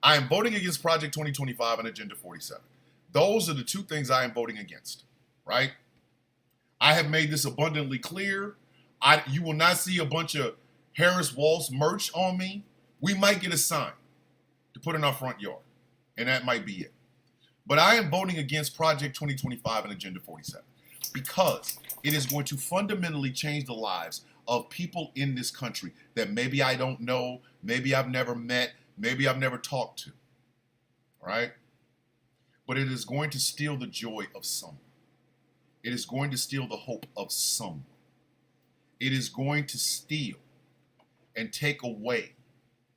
I am voting against Project 2025 and Agenda 47. Those are the two things I am voting against, right? I have made this abundantly clear. You will not see a bunch of Harris Waltz merch on me. We might get a sign to put in our front yard, and that might be it. But I am voting against Project 2025 and Agenda 47 because it is going to fundamentally change the lives of people in this country that maybe I don't know, maybe I've never met, maybe I've never talked to, all right? But it is going to steal the joy of someone. It is going to steal the hope of someone. It is going to steal and take away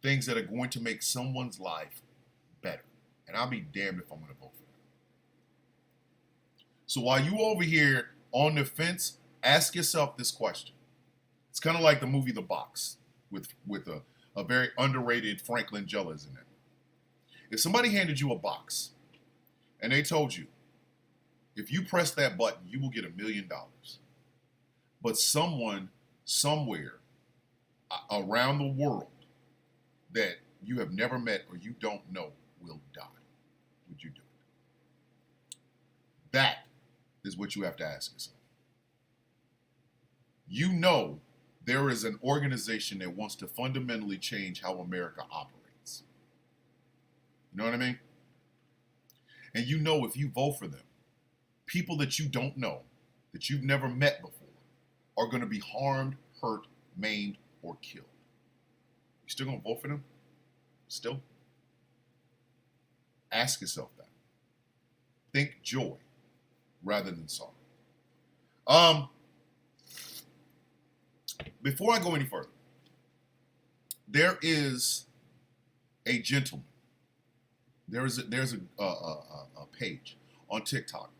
things that are going to make someone's life better. And I'll be damned if I'm going to vote for that. So while you over here on the fence, ask yourself this question. It's kind of like the movie The Box with a very underrated Frank Langella's in it. If somebody handed you a box and they told you, if you press that button, you will get $1 million. But someone, somewhere, around the world that you have never met or you don't know will die, would you do it? That is what you have to ask yourself. You know there is an organization that wants to fundamentally change how America operates. You know what I mean? And you know if you vote for them, people that you don't know, that you've never met before, are going to be harmed, hurt, maimed, or killed. You still going to vote for them? Still? Ask yourself that. Think joy rather than sorrow. Before I go any further, there is a gentleman. There's a page on TikTok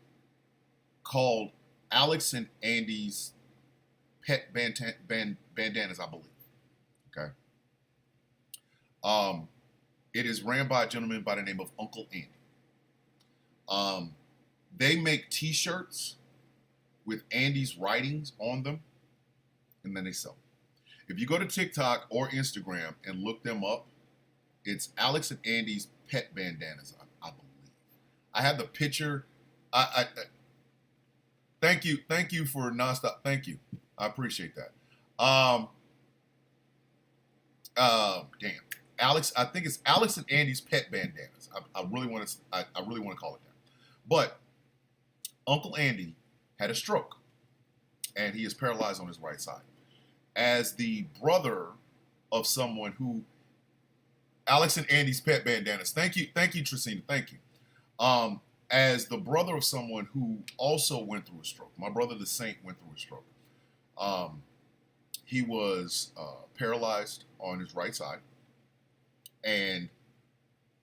called Alex and Andy's Pet Bandanas, I believe. Okay. It is ran by a gentleman by the name of Uncle Andy. They make T-shirts with Andy's writings on them, and then they sell them. If you go to TikTok or Instagram and look them up, it's Alex and Andy's Pet Bandanas, I believe. I have the picture. Thank you for nonstop. Thank you. I appreciate that. Damn. Alex, I think it's Alex and Andy's Pet Bandanas. I really want to call it that. But Uncle Andy had a stroke, and he is paralyzed on his right side. As the brother of someone who, Alex and Andy's Pet Bandanas. Thank you, Tracina. Thank you. as the brother of someone who also went through a stroke. My brother, the Saint, went through a stroke. He was paralyzed on his right side, and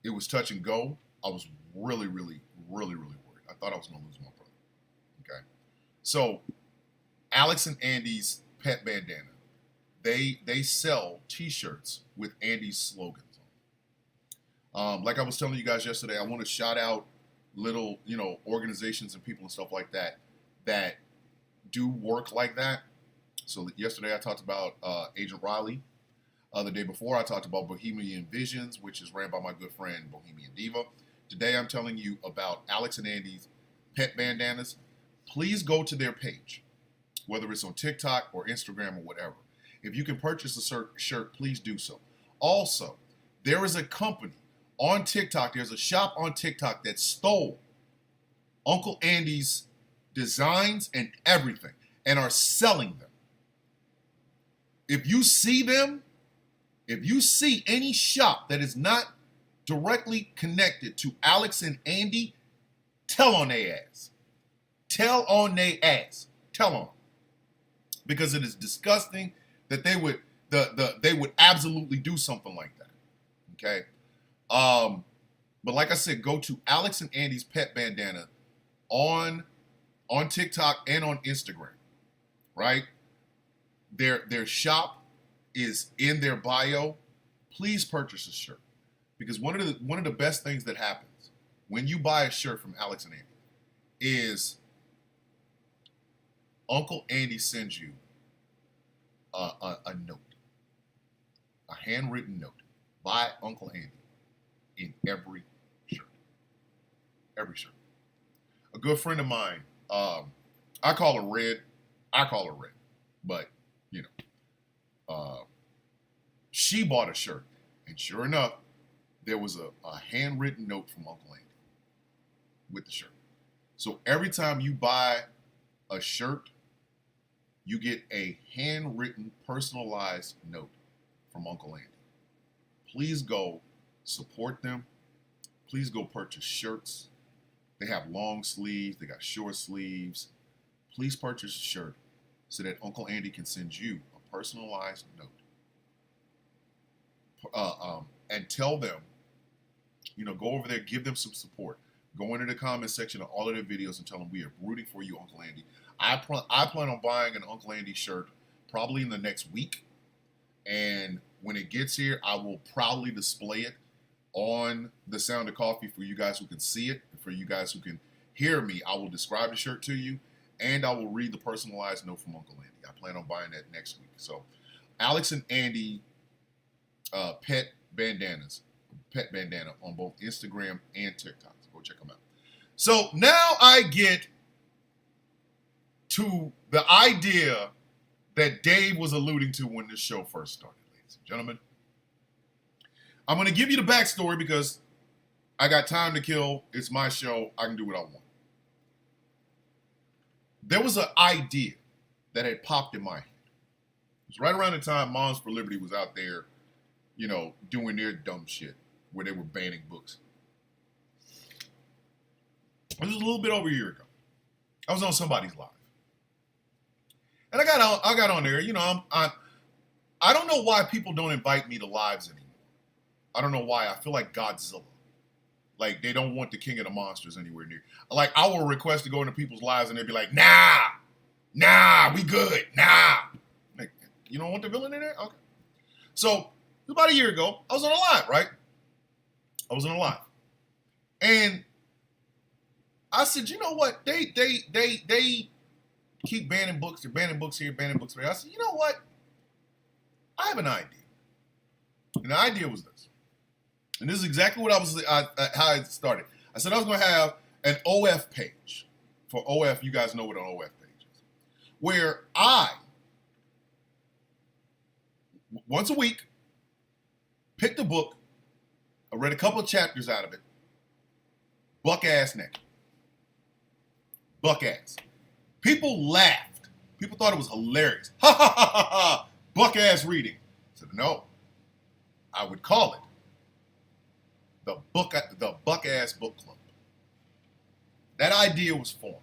it was touch and go. I was really, really, really, really worried. I thought I was going to lose my brother. Okay, so Alex and Andy's Pet Bandana, they sell T-shirts with Andy's slogans on. Like I was telling you guys yesterday, I want to shout out little, organizations and people and stuff like that that do work like that. So yesterday I talked about Agent Riley. The day before I talked about Bohemian Visions, which is ran by my good friend Bohemian Diva. Today I'm telling you about Alex and Andy's Pet Bandanas. Please go to their page, whether it's on TikTok or Instagram or whatever. If you can purchase a shirt, please do so. Also, there is a company on TikTok, there's a shop on TikTok that stole Uncle Andy's designs and everything and are selling them. If you see them, if you see any shop that is not directly connected to Alex and Andy, tell on their ass. Tell on their ass. Tell on. Because it is disgusting that they would they would absolutely do something like that. Okay? But like I said, go to Alex and Andy's Pet Bandana on TikTok and on Instagram. Right? Their shop is in their bio. Please purchase a shirt, because one of the best things that happens when you buy a shirt from Alex and Andy is Uncle Andy sends you a note, a handwritten note by Uncle Andy in every shirt. Every shirt. A good friend of mine, I call her Red. But she bought a shirt, and sure enough, there was a handwritten note from Uncle Andy with the shirt. So every time you buy a shirt, you get a handwritten, personalized note from Uncle Andy. Please go support them. Please go purchase shirts. They have long sleeves. They got short sleeves. Please purchase a shirt so that Uncle Andy can send you a personalized note. And tell them, go over there, give them some support. Go into the comment section of all of their videos and tell them we are rooting for you, Uncle Andy. I plan on buying an Uncle Andy shirt probably in the next week. And when it gets here, I will proudly display it on the Sound of Coffee for you guys who can see it. For you guys who can hear me, I will describe the shirt to you, and I will read the personalized note from Uncle Andy. I plan on buying that next week. So Alex and Andy Pet Bandana on both Instagram and TikTok. So go check them out. So now I get to the idea that Dave was alluding to when this show first started, ladies and gentlemen. I'm going to give you the backstory because I got time to kill. It's my show. I can do what I want. There was an idea that had popped in my head. It was right around the time Moms for Liberty was out there, doing their dumb shit where they were banning books. It was a little bit over a year ago. I was on somebody's live. And I got on there, I don't know why people don't invite me to lives anymore. I don't know why. I feel like Godzilla. Like they don't want the King of the Monsters anywhere near. Like I will request to go into people's lives and they'd be like, nah, we good, nah. Like, you don't want the villain in there? Okay. So about a year ago, I was on a live, right? I was on a live. And I said, you know what? They keep banning books. They're banning books here, banning books there. I said, you know what? I have an idea. And the idea was this. And this is exactly what how it started. I said I was going to have an OF page. For OF, you guys know what an OF page is. Where I, once a week, picked a book. I read a couple of chapters out of it. Buck ass naked. Buck ass. People laughed. People thought it was hilarious. Ha ha ha ha ha. Buck ass reading. I said, no. I would call it the Buck Ass Book Club. that idea was formed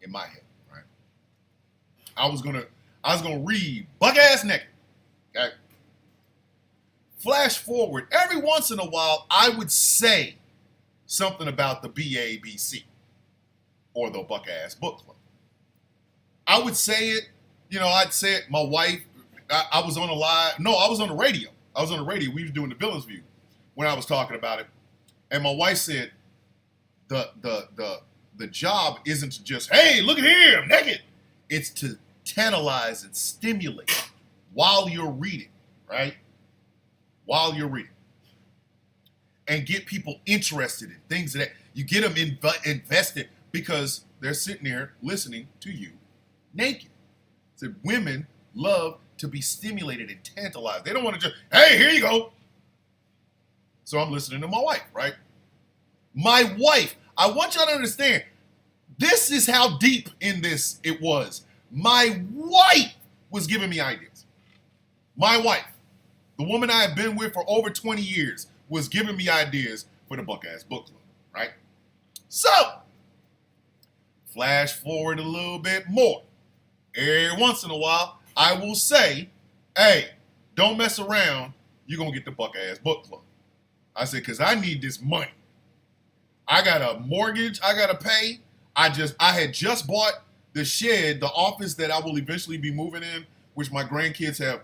in my head, right? I was gonna read Buck Ass Naked. Okay. Flash forward, every once in a while, I would say something about the BABC or the Buck Ass Book Club. I would say it, I'd say it. My wife, I was on a live. No, I was on the radio. We was doing the Villains View when I was talking about it, and my wife said, the job isn't to just, hey, look at here, I'm naked. It's to tantalize and stimulate while you're reading, right? While you're reading. And get people interested in things that you get them invested because they're sitting there listening to you naked. So women love to be stimulated and tantalized. They don't want to just, hey, here you go. So I'm listening to my wife, right? My wife, I want y'all to understand, this is how deep in this it was. My wife was giving me ideas. My wife, the woman I have been with for over 20 years, was giving me ideas for the Buck Ass Book Club, right? So, flash forward a little bit more. Every once in a while, I will say, hey, don't mess around. You're going to get the Buck Ass Book Club. I said, because I need this money. I got a mortgage I got to pay. I had just bought the shed, the office that I will eventually be moving in, which my grandkids have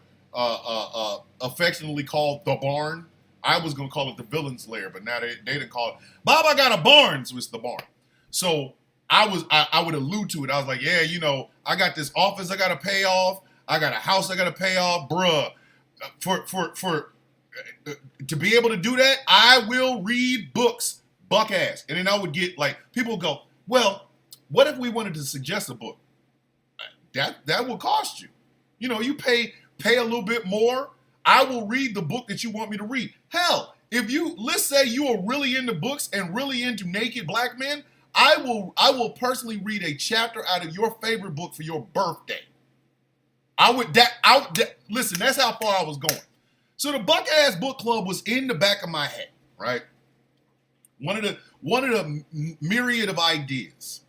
affectionately called the barn. I was going to call it the Villain's Lair, but now they didn't call it. Bob, I got a barn, so it's the barn. So I would allude to it. I was like, yeah, I got this office I got to pay off. I got a house I got to pay off. Bruh, to be able to do that, I will read books, buck ass. And then I would get, people go, well, what if we wanted to suggest a book? That will cost you. You pay a little bit more. I will read the book that you want me to read. Hell, let's say you are really into books and really into naked black men, I will personally read a chapter out of your favorite book for your birthday. Listen, that's how far I was going. So the Buck Ass Book Club was in the back of my head, right? One of the myriad of ideas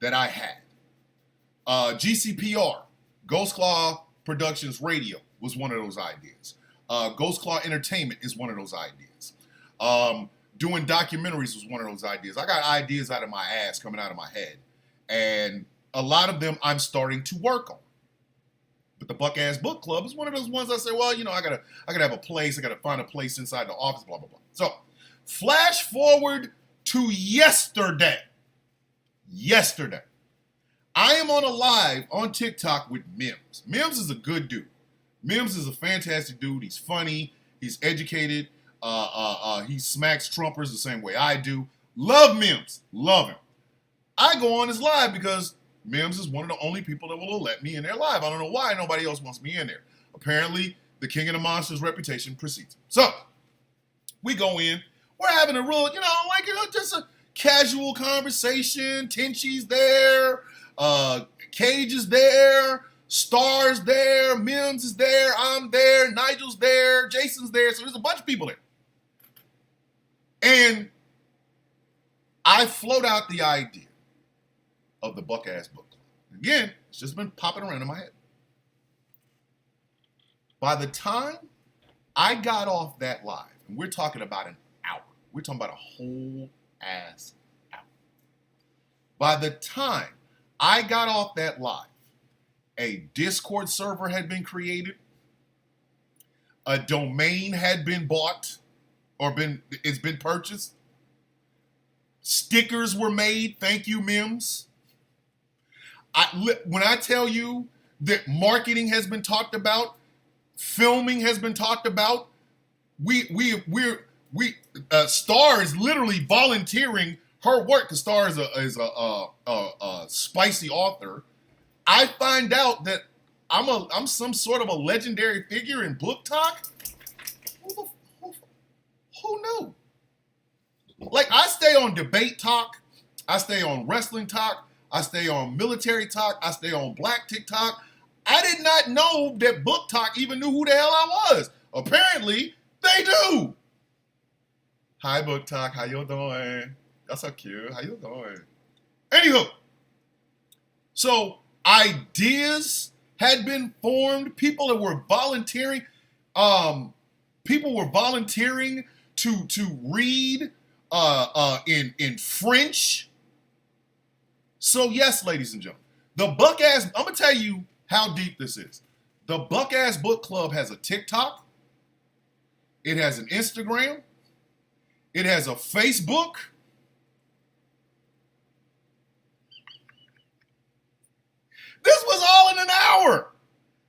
that I had. GCPR, Ghost Claw Productions Radio, was one of those ideas. Ghost Claw Entertainment is one of those ideas. Doing documentaries was one of those ideas. I got ideas out of my ass coming out of my head. And a lot of them I'm starting to work on. But the Buck Ass Book Club is one of those ones I say, well, I gotta have a place. I gotta find a place inside the office, blah, blah, blah. So flash forward to yesterday. I am on a live on TikTok with Mims. Mims is a good dude. Mims is a fantastic dude. He's funny. He's educated. He smacks Trumpers the same way I do. Love Mims. Love him. I go on his live because Mims is one of the only people that will let me in their live. I don't know why nobody else wants me in there. Apparently, the King of the Monsters reputation precedes him. So, we go in. We're having a real, just a casual conversation. Tenchi's there. Cage is there. Star's there. Mims is there. I'm there. Nigel's there. Jason's there. So there's a bunch of people there. And I float out the idea of the Buck Ass Book Club. Again, it's just been popping around in my head. By the time I got off that live, and we're talking about an hour. We're talking about a whole ass hour. By the time I got off that live, a Discord server had been created, a domain had been bought, it's been purchased, stickers were made, thank you, Mims. When I tell you that marketing has been talked about, filming has been talked about, Star is literally volunteering her work, because Star is a spicy author. I find out that I'm some sort of a legendary figure in book talk. Who knew? I stay on debate talk, I stay on wrestling talk, I stay on military talk, I stay on black TikTok. I did not know that book talk even knew who the hell I was. Apparently, they do. Hi, book talk. How you doing? That's so cute. How you doing? Anywho, so ideas had been formed. People that were volunteering, people were volunteering to read in French. So yes, ladies and gentlemen, the Buck Ass. I'm gonna tell you how deep this is. The Buck Ass Book Club has a TikTok. It has an Instagram. It has a Facebook. This was all in an hour.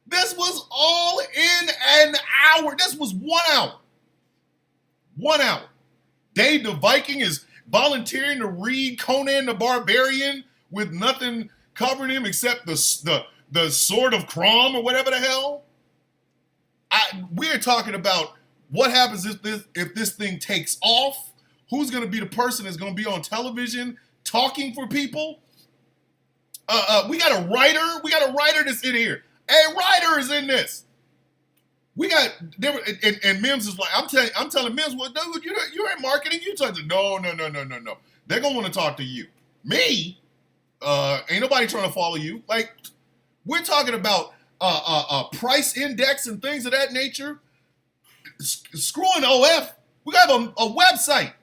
This was all in an hour. This was 1 hour. 1 hour. Dave the Viking is volunteering to read Conan the Barbarian with nothing covering him except the Sword of Crom or whatever the hell. We're talking about what happens if this thing takes off. Who's going to be the person that's going to be on television talking for people? We got a writer. We got a writer that's in here. A writer is in this. We got and Mims is like, I'm telling Mims, well, dude, you're in marketing. You talking? No. They're gonna want to talk to you. Me, ain't nobody trying to follow you. Like, we're talking about price index and things of that nature. Screwing OF. We have a website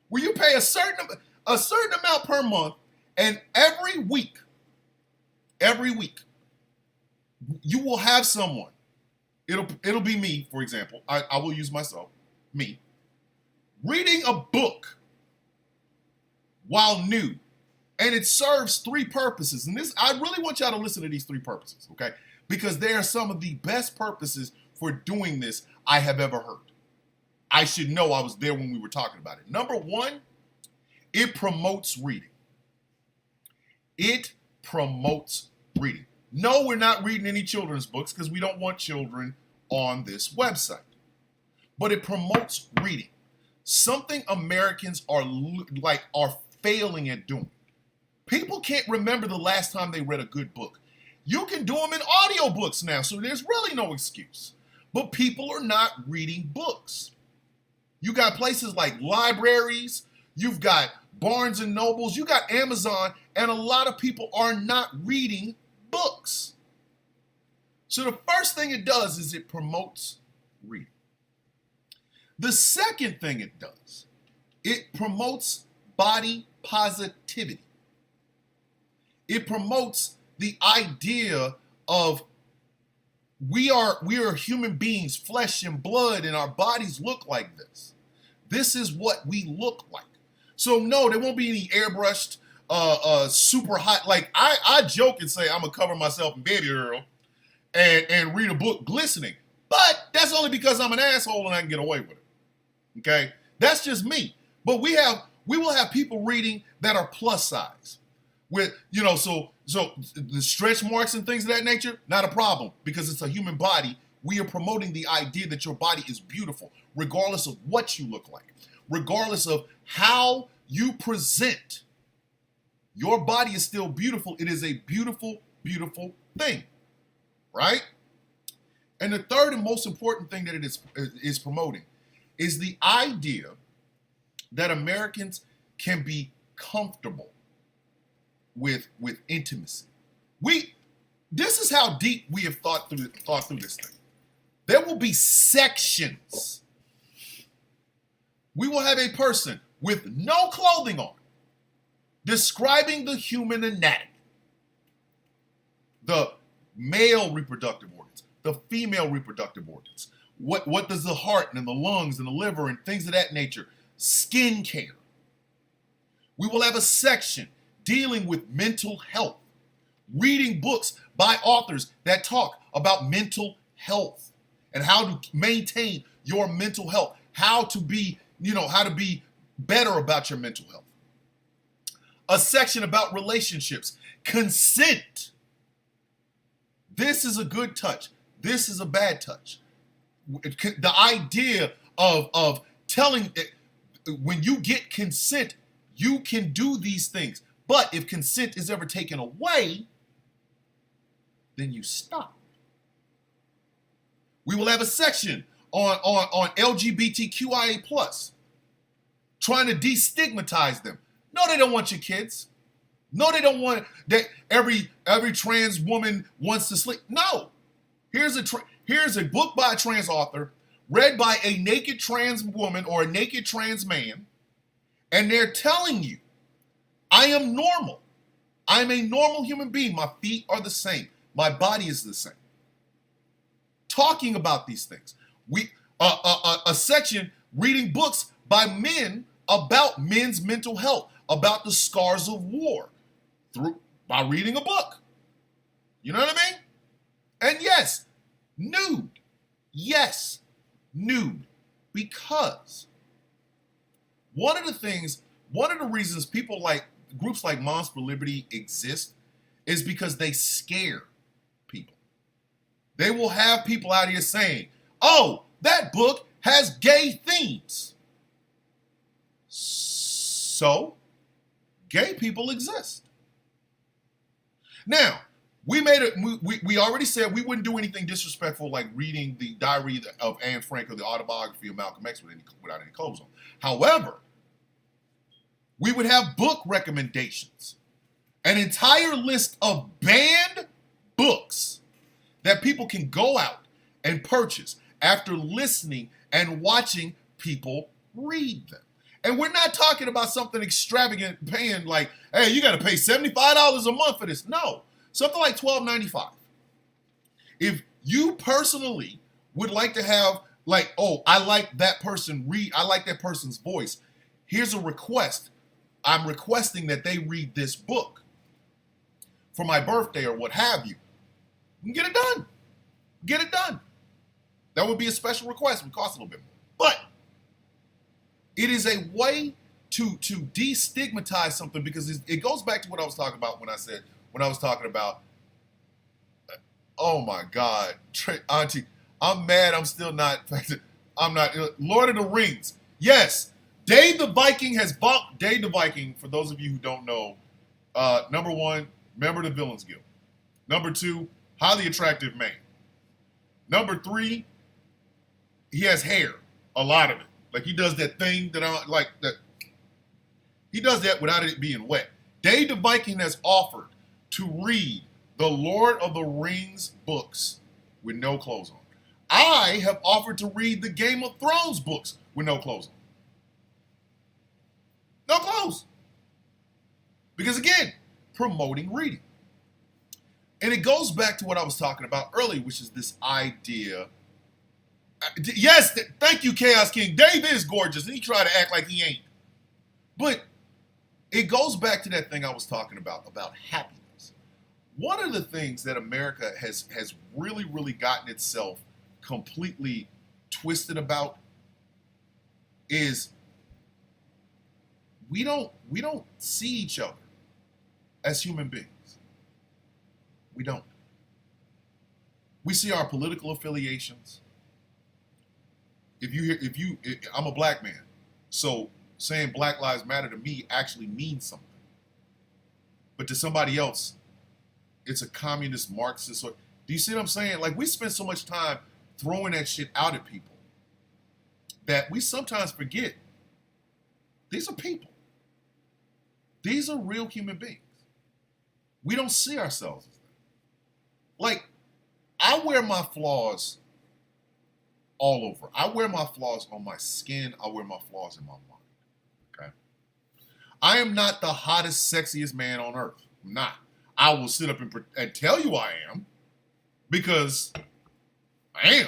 where you pay a certain amount per month, and every week, you will have someone. It'll be me, for example. I will use myself, me, reading a book while new. And it serves three purposes. And I really want y'all to listen to these three purposes, okay? Because they are some of the best purposes for doing this I have ever heard. I should know, I was there when we were talking about it. Number one, it promotes reading. It promotes reading. No, we're not reading any children's books because we don't want children on this website. But it promotes reading. Something Americans are failing at doing. People can't remember the last time they read a good book. You can do them in audiobooks now, so there's really no excuse. But people are not reading books. You got places like libraries, you've got Barnes and Nobles, you got Amazon, and a lot of people are not reading books. So the first thing it does is it promotes reading. The second thing it does, it promotes body positivity. It promotes the idea of we are human beings, flesh and blood, and our bodies look like this. This is what we look like. So no, there won't be any airbrushed, super hot. Like I joke and say I'm gonna cover myself in baby oil and read a book glistening, but that's only because I'm an asshole and I can get away with it. Okay, that's just me. But we will have people reading that are plus size. With, so the stretch marks and things of that nature, not a problem because it's a human body. We are promoting the idea that your body is beautiful, regardless of what you look like, regardless of how you present. Your body is still beautiful. It is a beautiful, beautiful thing, right? And the third and most important thing that it is promoting is the idea that Americans can be comfortable with intimacy. This is how deep we have thought through this thing. There will be sections. We will have a person with no clothing on describing the human anatomy. The male reproductive organs, the female reproductive organs. What does the heart and the lungs and the liver and things of that nature, skin care. We will have a section dealing with mental health, reading books by authors that talk about mental health and how to maintain your mental health, how to be better about your mental health. A section about relationships, consent. This is a good touch. This is a bad touch. The idea of telling, when you get consent, you can do these things. But if consent is ever taken away, then you stop. We will have a section on LGBTQIA+, trying to destigmatize them. No, they don't want your kids. No, they don't want that. Every trans woman wants to sleep. No, here's a book by a trans author, read by a naked trans woman or a naked trans man, and they're telling you, I am normal. I'm a normal human being. My feet are the same. My body is the same. Talking about these things. A section reading books by men about men's mental health, about the scars of war, by reading a book. You know what I mean? And yes, nude. Yes, nude. Because one of the reasons people like groups like Moms for Liberty exist is because they scare people. They will have people out here saying, oh, that book has gay themes. So, gay people exist. Now, we already said we wouldn't do anything disrespectful like reading the diary of Anne Frank or the autobiography of Malcolm X without any clothes on. However, we would have book recommendations, an entire list of banned books that people can go out and purchase after listening and watching people read them. And we're not talking about something extravagant, paying like, hey, you got to pay $75 a month for this. No, something like $12.95. If you personally would like to have like, oh, I like that person read, I like that person's voice. Here's a request. I'm requesting that they read this book for my birthday or what have you. You can get it done. Get it done. That would be a special request. It would cost a little bit more. But it is a way to destigmatize something because it goes back to what I was talking about when I was talking about, oh my God, Auntie, I'm mad I'm still not, I'm not, Lord of the Rings. Yes, Dave the Viking has bumped, Dave the Viking, for those of you who don't know, number one, member of the Villains Guild. Number two, highly attractive man. Number three, he has hair, a lot of it. Like he does that thing that I like that. He does that without it being wet. Dave the Viking has offered to read the Lord of the Rings books with no clothes on. I have offered to read the Game of Thrones books with no clothes on. No clothes. Because again, promoting reading. And it goes back to what I was talking about earlier, which is this idea. Yes, thank you, Chaos King. Dave is gorgeous, and he tried to act like he ain't. But it goes back to that thing I was talking about happiness. One of the things that America has really, really gotten itself completely twisted about is we don't see each other as human beings. We don't. We see our political affiliations. I'm a black man, so saying Black Lives Matter to me actually means something. But to somebody else, it's a communist Marxist. Or, do you see what I'm saying? Like we spend so much time throwing that shit out at people that we sometimes forget these are people. These are real human beings. We don't see ourselves as that. Like, I wear my flaws all over. I wear my flaws on my skin. I wear my flaws in my mind. Okay? I am not the hottest, sexiest man on earth. I'm not. I will sit up and tell you I am because I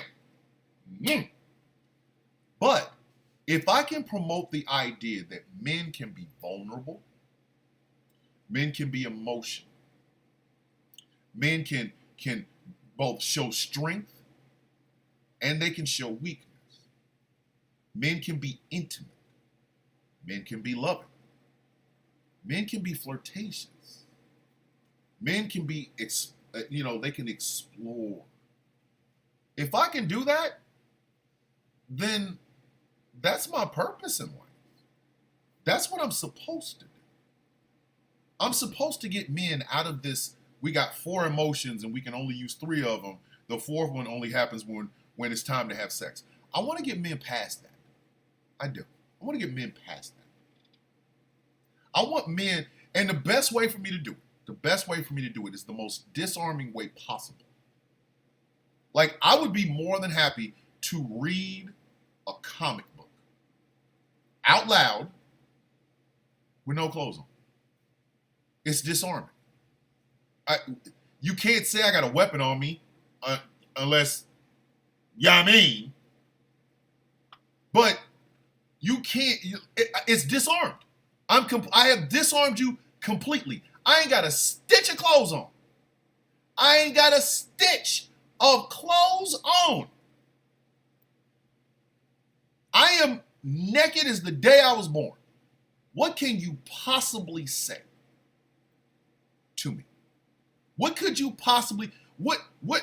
am. But if I can promote the idea that men can be vulnerable, men can be emotional, men can both show strength and they can show weakness. Men can be intimate. Men can be loving. Men can be flirtatious. Men can be, they can explore. If I can do that, then that's my purpose in life. That's what I'm supposed to do. I'm supposed to get men out of this. We got 4 emotions and we can only use 3 of them. The 4th one only happens when it's time to have sex. I want to get men past that. I do. I want to get men past that. I want men, And the best way for me to do it, is the most disarming way possible. Like, I would be more than happy to read a comic book out loud with no clothes on. It's disarming. You can't say I got a weapon on me unless, I mean. But you can't. It's disarmed. I have disarmed you completely. I ain't got a stitch of clothes on. I ain't got a stitch of clothes on. I am naked as the day I was born. What can you possibly say to me? What could you possibly, what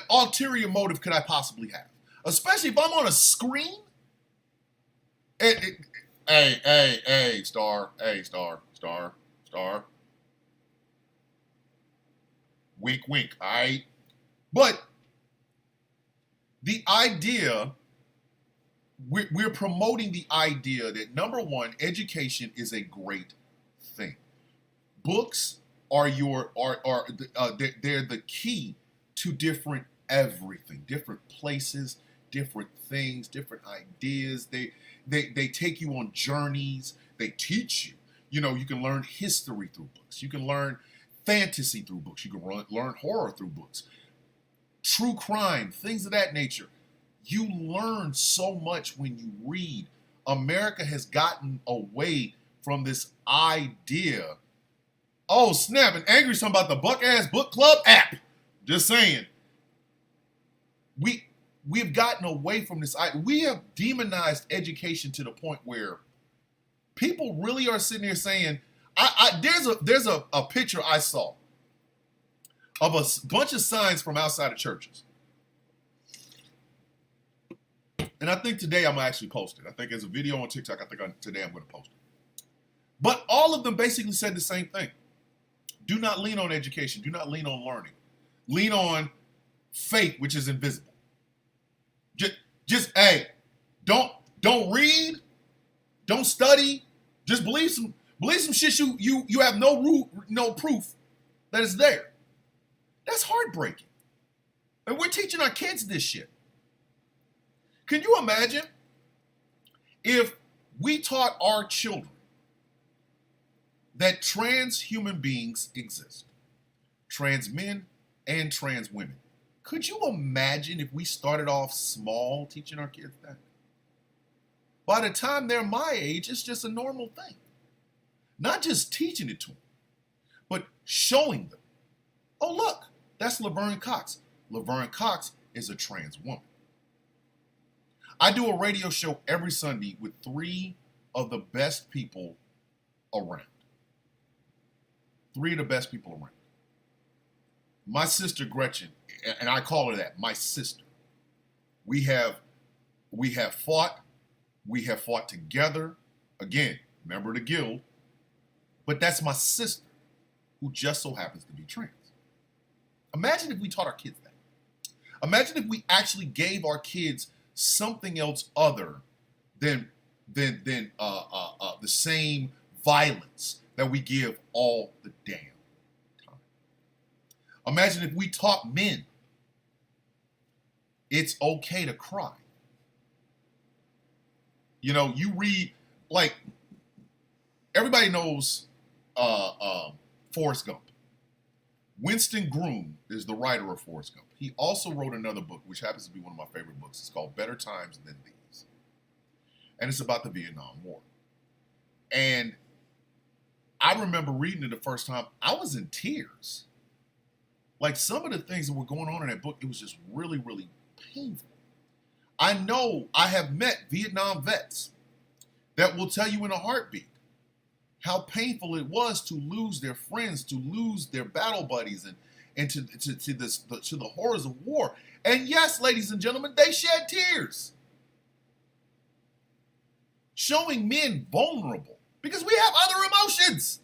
ulterior motive could I possibly have? Especially if I'm on a screen. Hey, star. Wink, wink, all right? But the idea, we're promoting the idea that, number one, education is a great thing. Books are they're the key to different everything, different places, different things, different ideas. They take you on journeys. They teach you. You know, you can learn history through books. You can learn fantasy through books. You can learn horror through books. True crime, things of that nature. You learn so much when you read. America has gotten away from this idea. Oh, snap, and angry something about the Buck-Ass Book Club app. Just saying. We've gotten away from this. We have demonized education to the point where people really are sitting there saying, there's a picture I saw of a bunch of signs from outside of churches. And I think today I'm going to actually post it. I think there's a video on TikTok. Today I'm going to post it. But all of them basically said the same thing. Do not lean on education. Do not lean on learning. Lean on faith, which is invisible. Just hey, don't read, don't study. Just believe some shit you have no proof that it's there. That's heartbreaking. And we're teaching our kids this shit. Can you imagine if we taught our children that trans human beings exist, trans men and trans women? Could you imagine if we started off small teaching our kids that? By the time they're my age, it's just a normal thing. Not just teaching it to them, but showing them. Oh, look, that's Laverne Cox. Laverne Cox is a trans woman. I do a radio show every Sunday with 3 of the best people around. 3 of the best people around. My sister Gretchen, and I call her that, my sister. We have fought together. Again, member of the guild. But that's my sister, who just so happens to be trans. Imagine if we taught our kids that. Imagine if we actually gave our kids something else other than the same violence that we give all the damn time. Imagine if we taught men it's okay to cry. You know, you read, like, everybody knows Forrest Gump. Winston Groom is the writer of Forrest Gump. He also wrote another book, which happens to be one of my favorite books. It's called Better Times Than These. And it's about the Vietnam War. And I remember reading it the first time. I was in tears. Like, some of the things that were going on in that book, it was just really, really painful. I know I have met Vietnam vets that will tell you in a heartbeat how painful it was to lose their friends, to lose their battle buddies, and to the horrors of war. And yes, ladies and gentlemen, they shed tears. Showing men vulnerable. Because we have other emotions.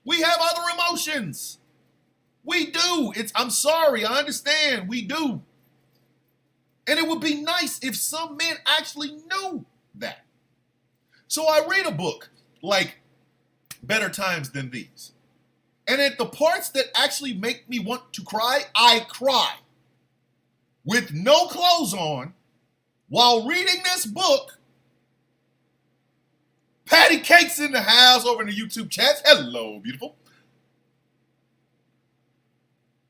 We have other emotions. We do. I'm sorry, I understand. We do. And it would be nice if some men actually knew that. So I read a book like Better Times Than These. And at the parts that actually make me want to cry, I cry. With no clothes on, while reading this book. Patty Cake's in the house over in the YouTube chats. Hello, beautiful.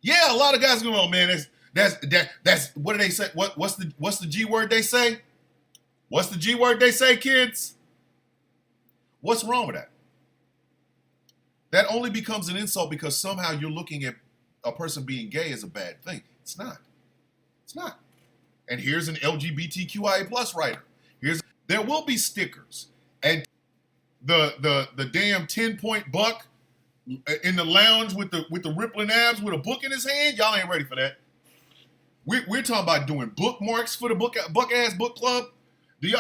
Yeah, a lot of guys are going, oh man, that's what do they say? What's the G word they say? What's the G word they say, kids? What's wrong with that? That only becomes an insult because somehow you're looking at a person being gay as a bad thing. It's not. It's not. And here's an LGBTQIA plus writer. There will be stickers and the damn 10-point buck in the lounge with the rippling abs with a book in his hand. Y'all ain't ready for that. We're talking about doing bookmarks for the buck ass book club.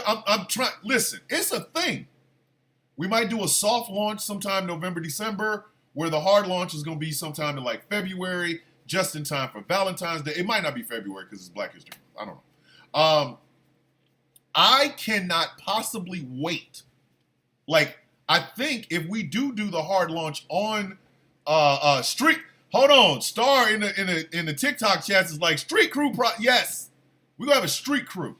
I'm trying. Listen, it's a thing. We might do a soft launch sometime November, December, where the hard launch is going to be sometime in like February, just in time for Valentine's Day. It might not be February because it's Black History Month. I don't know. I cannot possibly wait. Like, I think if we do the hard launch on Street, hold on, Star in the TikTok chats is like Street Crew. Yes, we're gonna have a Street Crew.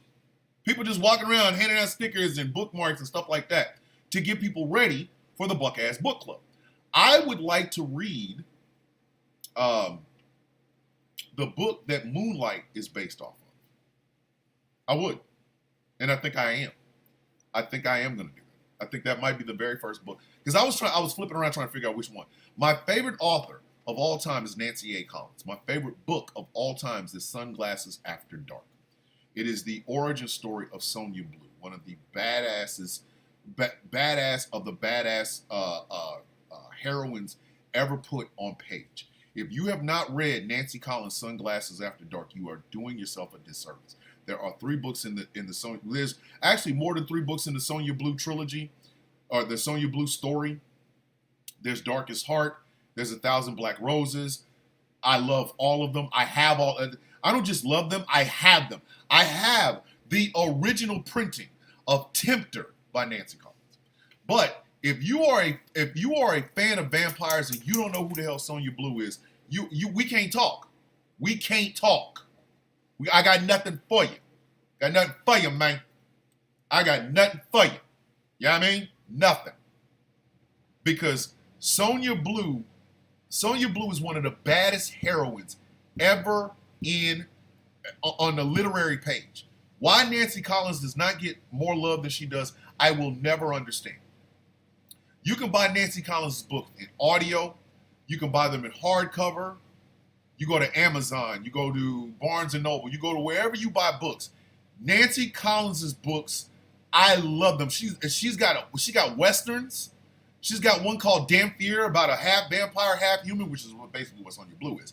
People just walking around handing out stickers and bookmarks and stuff like that to get people ready for the Buck Ass Book Club. I would like to read the book that Moonlight is based off of. I would. And I think I am. I think I am going to do that. I think that might be the very first book. Because I was flipping around trying to figure out which one. My favorite author of all time is Nancy A. Collins. My favorite book of all time is Sunglasses After Dark. It is the origin story of Sonya Blue, one of the badass of the badass heroines ever put on page. If you have not read Nancy Collins' Sunglasses After Dark, you are doing yourself a disservice. There are 3 books in the Sonya. There's actually more than 3 books in the Sonya Blue trilogy, or the Sonya Blue story. There's Darkest Heart. There's 1,000 Black Roses. I love all of them. I have all. I don't just love them. I have them. I have the original printing of Tempter by Nancy Collins. But if you are a fan of vampires and you don't know who the hell Sonya Blue is, we can't talk. We can't talk. I got nothing for you. Got nothing for you, man. I got nothing for you. You know what I mean? Nothing. Because Sonya Blue is one of the baddest heroines ever on the literary page. Why Nancy Collins does not get more love than she does, I will never understand. You can buy Nancy Collins' book in audio. You can buy them in hardcover. You go to Amazon. You go to Barnes & Noble. You go to wherever you buy books. Nancy Collins' books, I love them. She got Westerns. She's got one called Dampier about a half vampire, half human, which is basically what Sonya Blue is.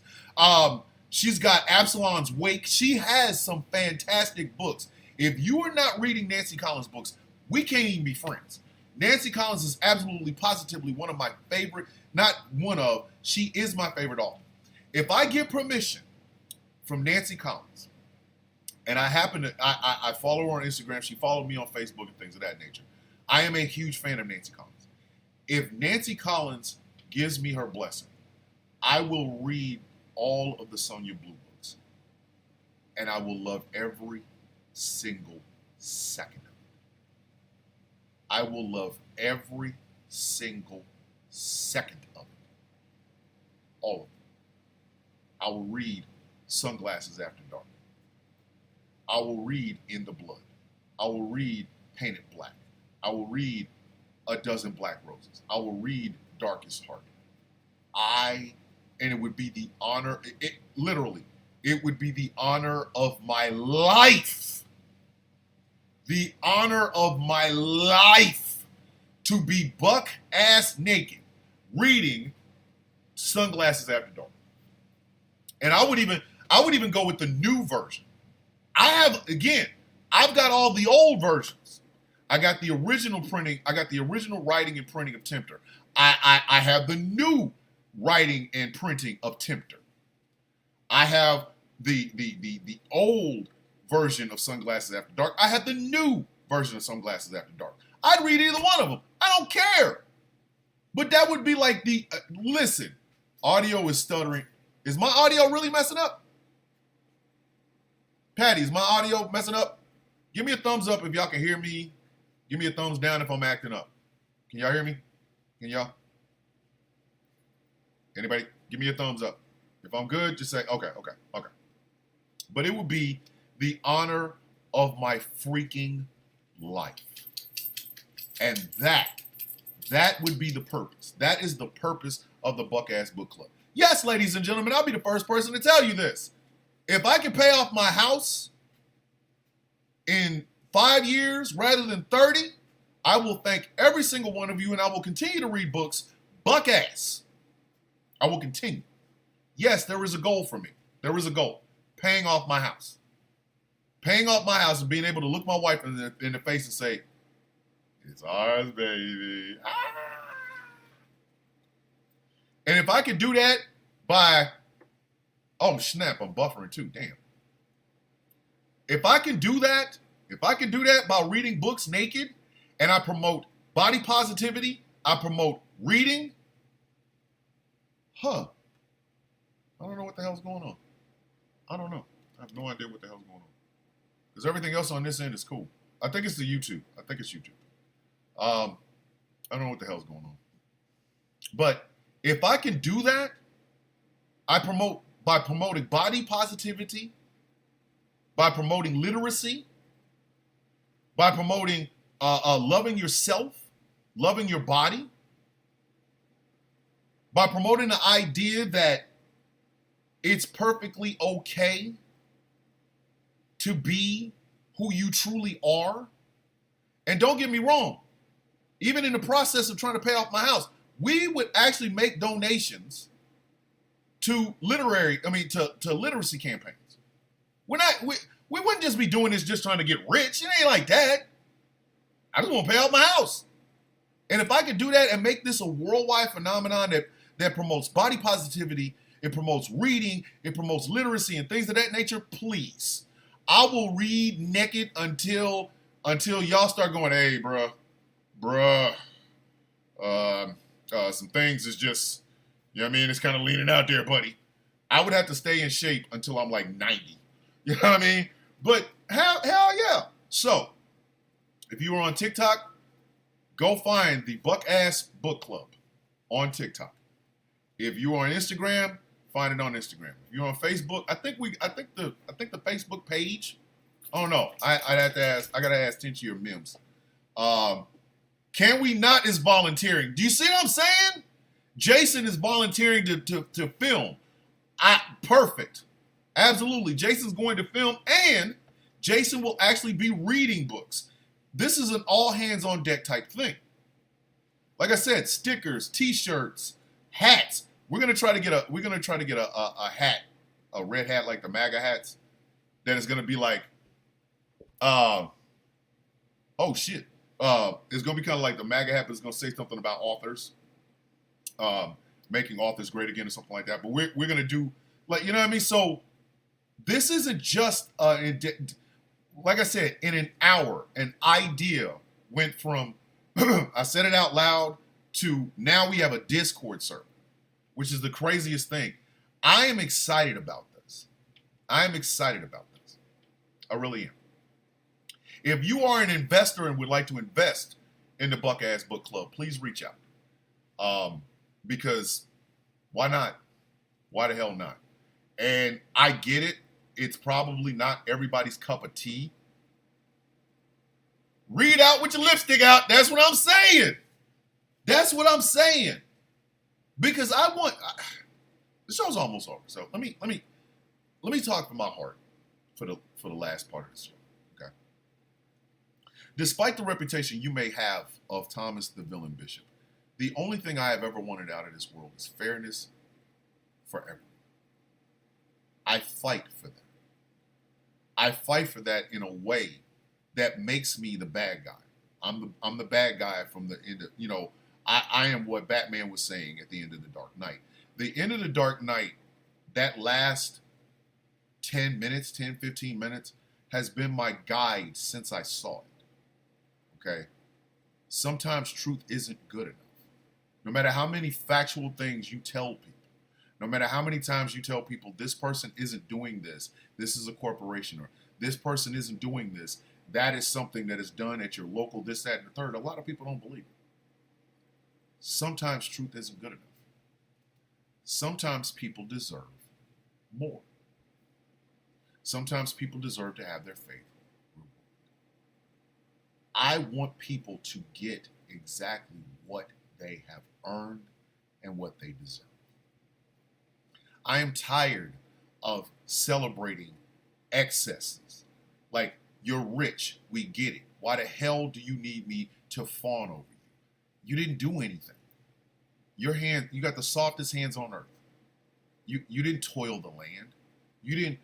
She's got Absalom's Wake. She has some fantastic books. If you are not reading Nancy Collins' books, we can't even be friends. Nancy Collins is absolutely, positively one of my favorite, she is my favorite author. If I get permission from Nancy Collins, and I follow her on Instagram, she followed me on Facebook and things of that nature. I am a huge fan of Nancy Collins. If Nancy Collins gives me her blessing, I will read all of the Sonya Blue books. And I will love every single second of it. I will love every single second of it. All of it. I will read Sunglasses After Dark. I will read In the Blood. I will read Painted Black. I will read A Dozen Black Roses. I will read Darkest Heart. And it would be the honor, it would be the honor of my life. The honor of my life to be buck ass naked reading Sunglasses After Dark. And I would even go with the new version. I've got all the old versions. I got the original printing. I got the original writing and printing of Tempter. I have the new writing and printing of Tempter. I have the old version of Sunglasses After Dark. I have the new version of Sunglasses After Dark. I'd read either one of them. I don't care. But that would be like listen, Audio is stuttering. Is my audio really messing up? Patty, is my audio messing up? Give me a thumbs up if y'all can hear me. Give me a thumbs down if I'm acting up. Can y'all hear me? Can y'all? Anybody? Give me a thumbs up. If I'm good, just say, okay. But it would be the honor of my freaking life. And that would be the purpose. That is the purpose of the Buck Ass Book Club. Yes, ladies and gentlemen, I'll be the first person to tell you this. If I can pay off my house in 5 years rather than 30, I will thank every single one of you, and I will continue to read books buck ass. I will continue. Yes, there is a goal for me. There is a goal. Paying off my house. Paying off my house and being able to look my wife in the face and say, it's ours, baby. Ah. And if I could do that by, oh snap, I'm buffering too, damn. If I can do that by reading books naked, and I promote body positivity, I promote reading, I don't know what the hell's going on. I don't know. I have no idea what the hell's going on. Because everything else on this end is cool. I think it's the YouTube. I think it's YouTube. I don't know what the hell's going on. But if I can do that, I promote by promoting body positivity, by promoting literacy, by promoting loving yourself, loving your body, by promoting the idea that it's perfectly okay to be who you truly are. And don't get me wrong, even in the process of trying to pay off my house, we would actually make donations to literacy campaigns. We wouldn't just be doing this just trying to get rich. It ain't like that. I just want to pay off my house. And if I could do that and make this a worldwide phenomenon that promotes body positivity, it promotes reading, it promotes literacy and things of that nature, please. I will read naked until y'all start going, hey, bruh, some things is just, you know what I mean? It's kind of leaning out there, buddy. I would have to stay in shape until I'm like 90. You know what I mean? But hell yeah. So, if you are on TikTok, go find the Buck Ass Book Club on TikTok. If you are on Instagram, find it on Instagram. If you're on Facebook, I think the Facebook page. Oh no, I gotta ask Tinchy or Mims. Can We Not is volunteering. Do you see what I'm saying? Jason is volunteering to film. Perfect. Absolutely. Jason's going to film, and Jason will actually be reading books. This is an all hands on deck type thing. Like I said, stickers, t-shirts, hats. We're gonna try to get a hat, a red hat like the MAGA hats, that is gonna be like, oh shit. It's gonna be kind of like the MAGA hat, but it's gonna say something about authors, making authors great again or something like that. But we're gonna do, like, you know what I mean? So this isn't just like I said, in an hour, an idea went from I said it out loud to now we have a Discord server, which is the craziest thing. I am excited about this. I really am. If you are an investor and would like to invest in the Buck Ass Book Club, please reach out. Because why not? Why the hell not? And I get it. It's probably not everybody's cup of tea. Read out with your lipstick out. That's what I'm saying. Because the show's almost over. So let me talk from my heart for the last part of the show. Okay. Despite the reputation you may have of Thomas the Villain Bishop, the only thing I have ever wanted out of this world is fairness for everyone. I fight for that. I fight for that in a way that makes me the bad guy. I'm the bad guy from the end of, I am what Batman was saying at the end of The Dark Knight. The end of The Dark Knight, that last 10, 15 minutes, has been my guide since I saw it. Okay? Sometimes truth isn't good enough. No matter how many factual things you tell people, No matter how many times you tell people this person isn't doing this, this is a corporation, or this person isn't doing this, that is something that is done at your local this, that, and the third. A lot of people don't believe it. Sometimes truth isn't good enough. Sometimes people deserve more. Sometimes people deserve to have their faith rewarded. I want people to get exactly what they have earned and what they deserve. I am tired of celebrating excesses. Like, you're rich, we get it. Why the hell do you need me to fawn over you? You didn't do anything. You got the softest hands on earth. You didn't toil the land. You didn't,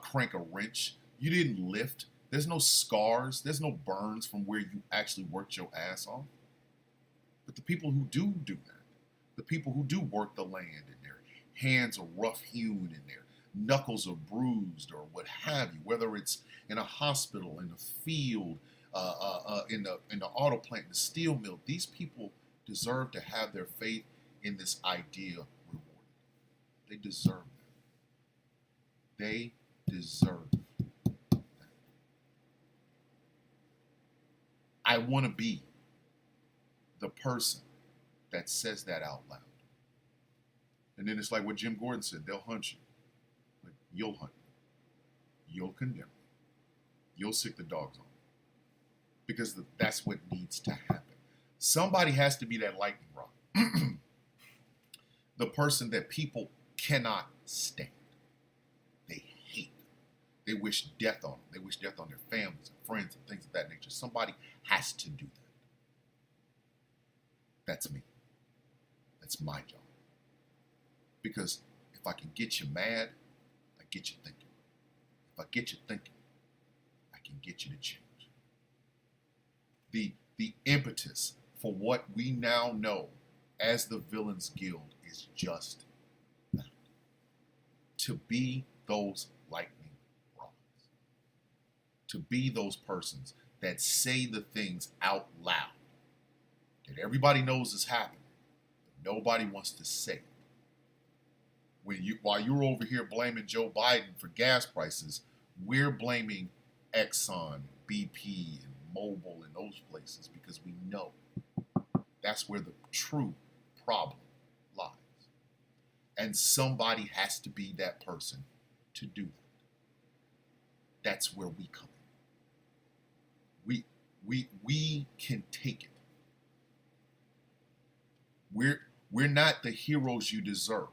crank a wrench. You didn't lift. There's no scars. There's no burns from where you actually worked your ass off. But the people who do that, the people who do work the land and their hands are rough hewn and their knuckles are bruised or what have you, whether it's in a hospital, in a field, in the auto plant, the steel mill, these people deserve to have their faith in this idea rewarded. They deserve that. They deserve that. I want to be the person that says that out loud. And then it's like what Jim Gordon said, they'll hunt you. But you'll hunt me. You'll condemn me. You'll sick the dogs on me. Because that's what needs to happen. Somebody has to be that lightning rod. The person that people cannot stand. They hate them. They wish death on them. They wish death on their families and friends and things of that nature. Somebody has to do that. That's me. That's my job. Because if I can get you mad, I get you thinking. If I get you thinking, I can get you to change. The impetus for what we now know as the Villains Guild is just that. To be those lightning rods. To be those persons that say the things out loud that everybody knows is happening, but nobody wants to say it. While you're over here blaming Joe Biden for gas prices, we're blaming Exxon, BP, and Mobil and those places because we know that's where the true problem lies. And somebody has to be that person to do that. That's where we come in. We can take it. We're not the heroes you deserve.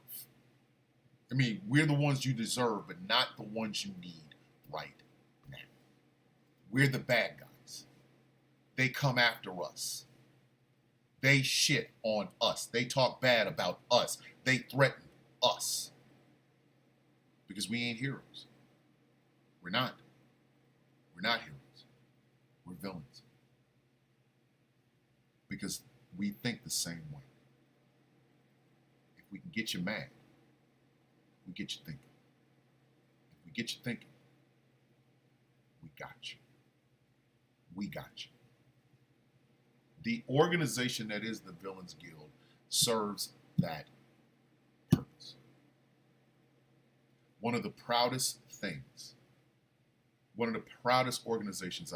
I mean, we're the ones you deserve, but not the ones you need right now. We're the bad guys. They come after us. They shit on us. They talk bad about us. They threaten us. Because we ain't heroes. We're not. We're not heroes. We're villains. Because we think the same way. If we can get you mad, we get you thinking. If we get you thinking, we got you. We got you. The organization that is the Villains Guild serves that purpose. One of the proudest things, one of the proudest organizations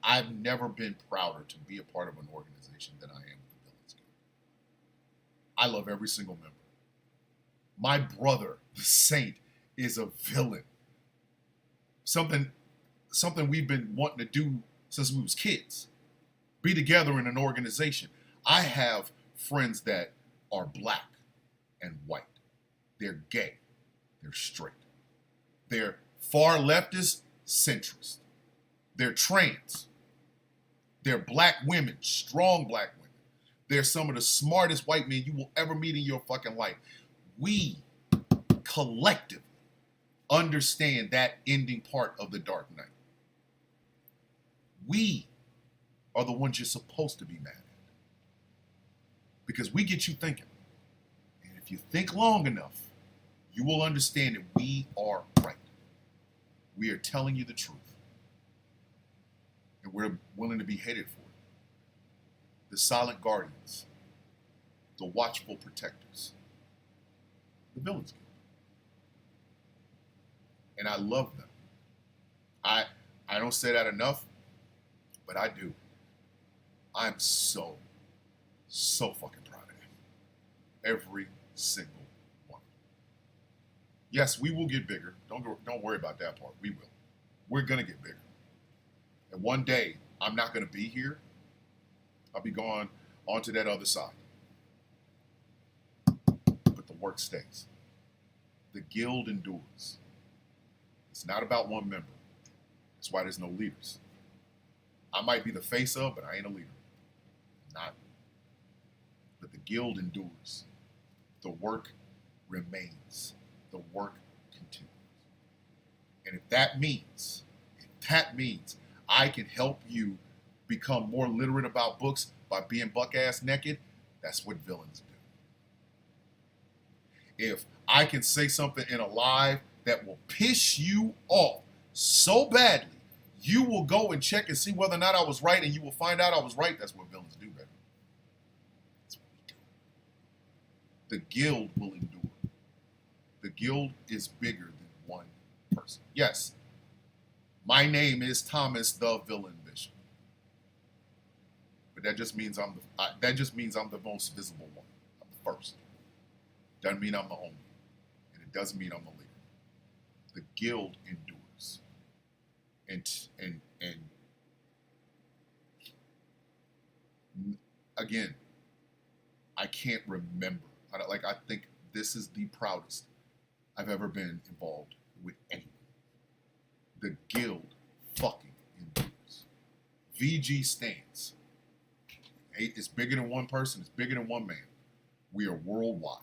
I've never been prouder to be a part of an organization than I am with the Villains Guild. I love every single member. My brother, the Saint, is a villain. Something we've been wanting to do since we was kids. Be together in an organization. I have friends that are black and white. They're gay. They're straight. They're far leftist, centrist. They're trans. They're black women, strong black women. They're some of the smartest white men you will ever meet in your fucking life. We collectively understand that ending part of the Dark Knight. We are the ones you're supposed to be mad at. Because we get you thinking. And if you think long enough, you will understand that we are right. We are telling you the truth. And we're willing to be hated for it. The silent guardians. The watchful protectors. The Villains Guild. And I love them. I don't say that enough, but I do. I'm so fucking proud of them. Every single one. Yes, we will get bigger. Don't worry about that part. We will. We're gonna get bigger. And one day, I'm not gonna be here. I'll be going on to that other side. But the work stays. The guild endures. It's not about one member. That's why there's no leaders. I might be the face of, but I ain't a leader. Not. But the guild endures. The work remains. The work continues. And if that means I can help you become more literate about books by being buck-ass naked, that's what villains do. If I can say something in a live that will piss you off so badly, you will go and check and see whether or not I was right, and you will find out I was right. That's what villains do, baby. That's what we do. The guild will endure. The guild is bigger than one person. Yes, my name is Thomas the Villain Bishop, but that just means I'm the most visible one. I'm the first. Doesn't mean I'm the only, and it doesn't mean I'm the leader. The guild endures, and again, I can't remember. I think this is the proudest I've ever been involved with anyone. The guild fucking endures. VG stands. It's bigger than one person. It's bigger than one man. We are worldwide.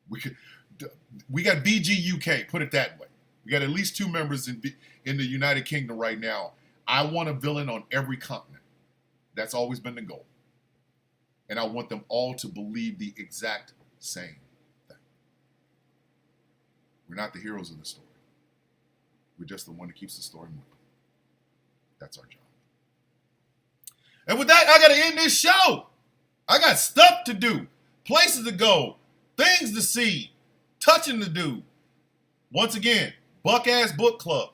We got BG UK, put it that way. We got at least 2 members in the United Kingdom right now. I want a villain on every continent. That's always been the goal. And I want them all to believe the exact same thing. We're not the heroes of the story. We're just the one that keeps the story moving. That's our job. And with that, I got to end this show. I got stuff to do, places to go, things to see, touching to do. Once again, Buck Ass Book Club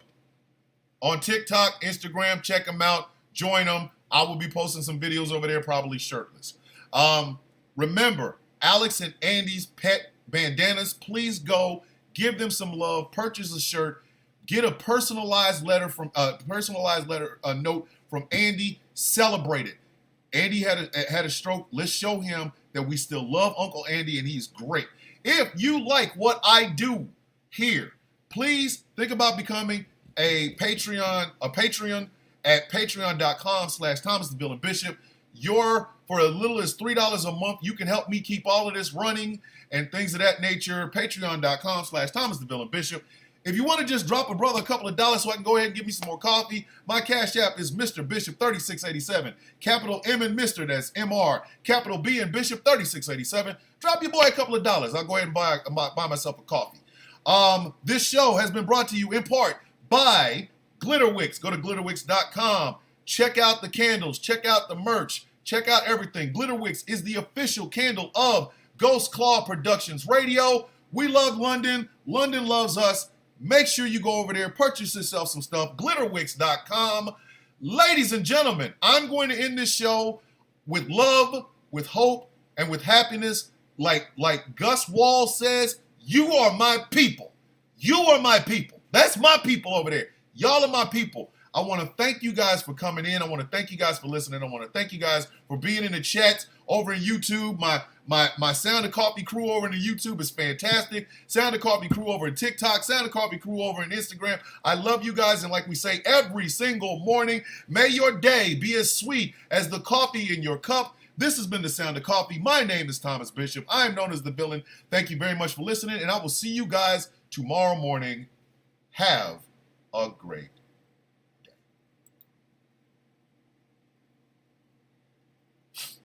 on TikTok, Instagram. Check them out. Join them. I will be posting some videos over there, probably shirtless. Remember, Alex and Andy's pet bandanas. Please go give them some love. Purchase a shirt. Get a personalized note from Andy. Celebrate it. Andy had a stroke. Let's show him that we still love Uncle Andy and he's great. If you like what I do here, please think about becoming a Patreon at patreon.com/Thomas the Villain Bishop. For as little as $3 a month, you can help me keep all of this running and things of that nature. Patreon.com/Thomas the Villain Bishop. If you want to just drop a brother a couple of dollars so I can go ahead and give me some more coffee, my Cash App is Mr. Bishop 3687. Capital M in Mr. That's MR. Capital B in Bishop 3687. Drop your boy a couple of dollars. I'll go ahead and buy myself a coffee. This show has been brought to you in part by Glitterwix. Go to glitterwix.com. Check out the candles. Check out the merch. Check out everything. Glitterwix is the official candle of Ghost Claw Productions Radio. We love London. London loves us. Make sure you go over there, purchase yourself some stuff. Glitterwix.com. Ladies and gentlemen, I'm going to end this show with love, with hope, and with happiness. Like Gus Wall says, you are my people. You are my people. That's my people over there. Y'all are my people. I want to thank you guys for coming in. I want to thank you guys for listening. I want to thank you guys for being in the chat over in YouTube. My Sound of Coffee crew over in the YouTube is fantastic. Sound of Coffee crew over in TikTok. Sound of Coffee crew over in Instagram. I love you guys. And like we say every single morning, may your day be as sweet as the coffee in your cup. This has been the Sound of Coffee. My name is Thomas Bishop. I am known as the Villain. Thank you very much for listening. And I will see you guys tomorrow morning. Have a great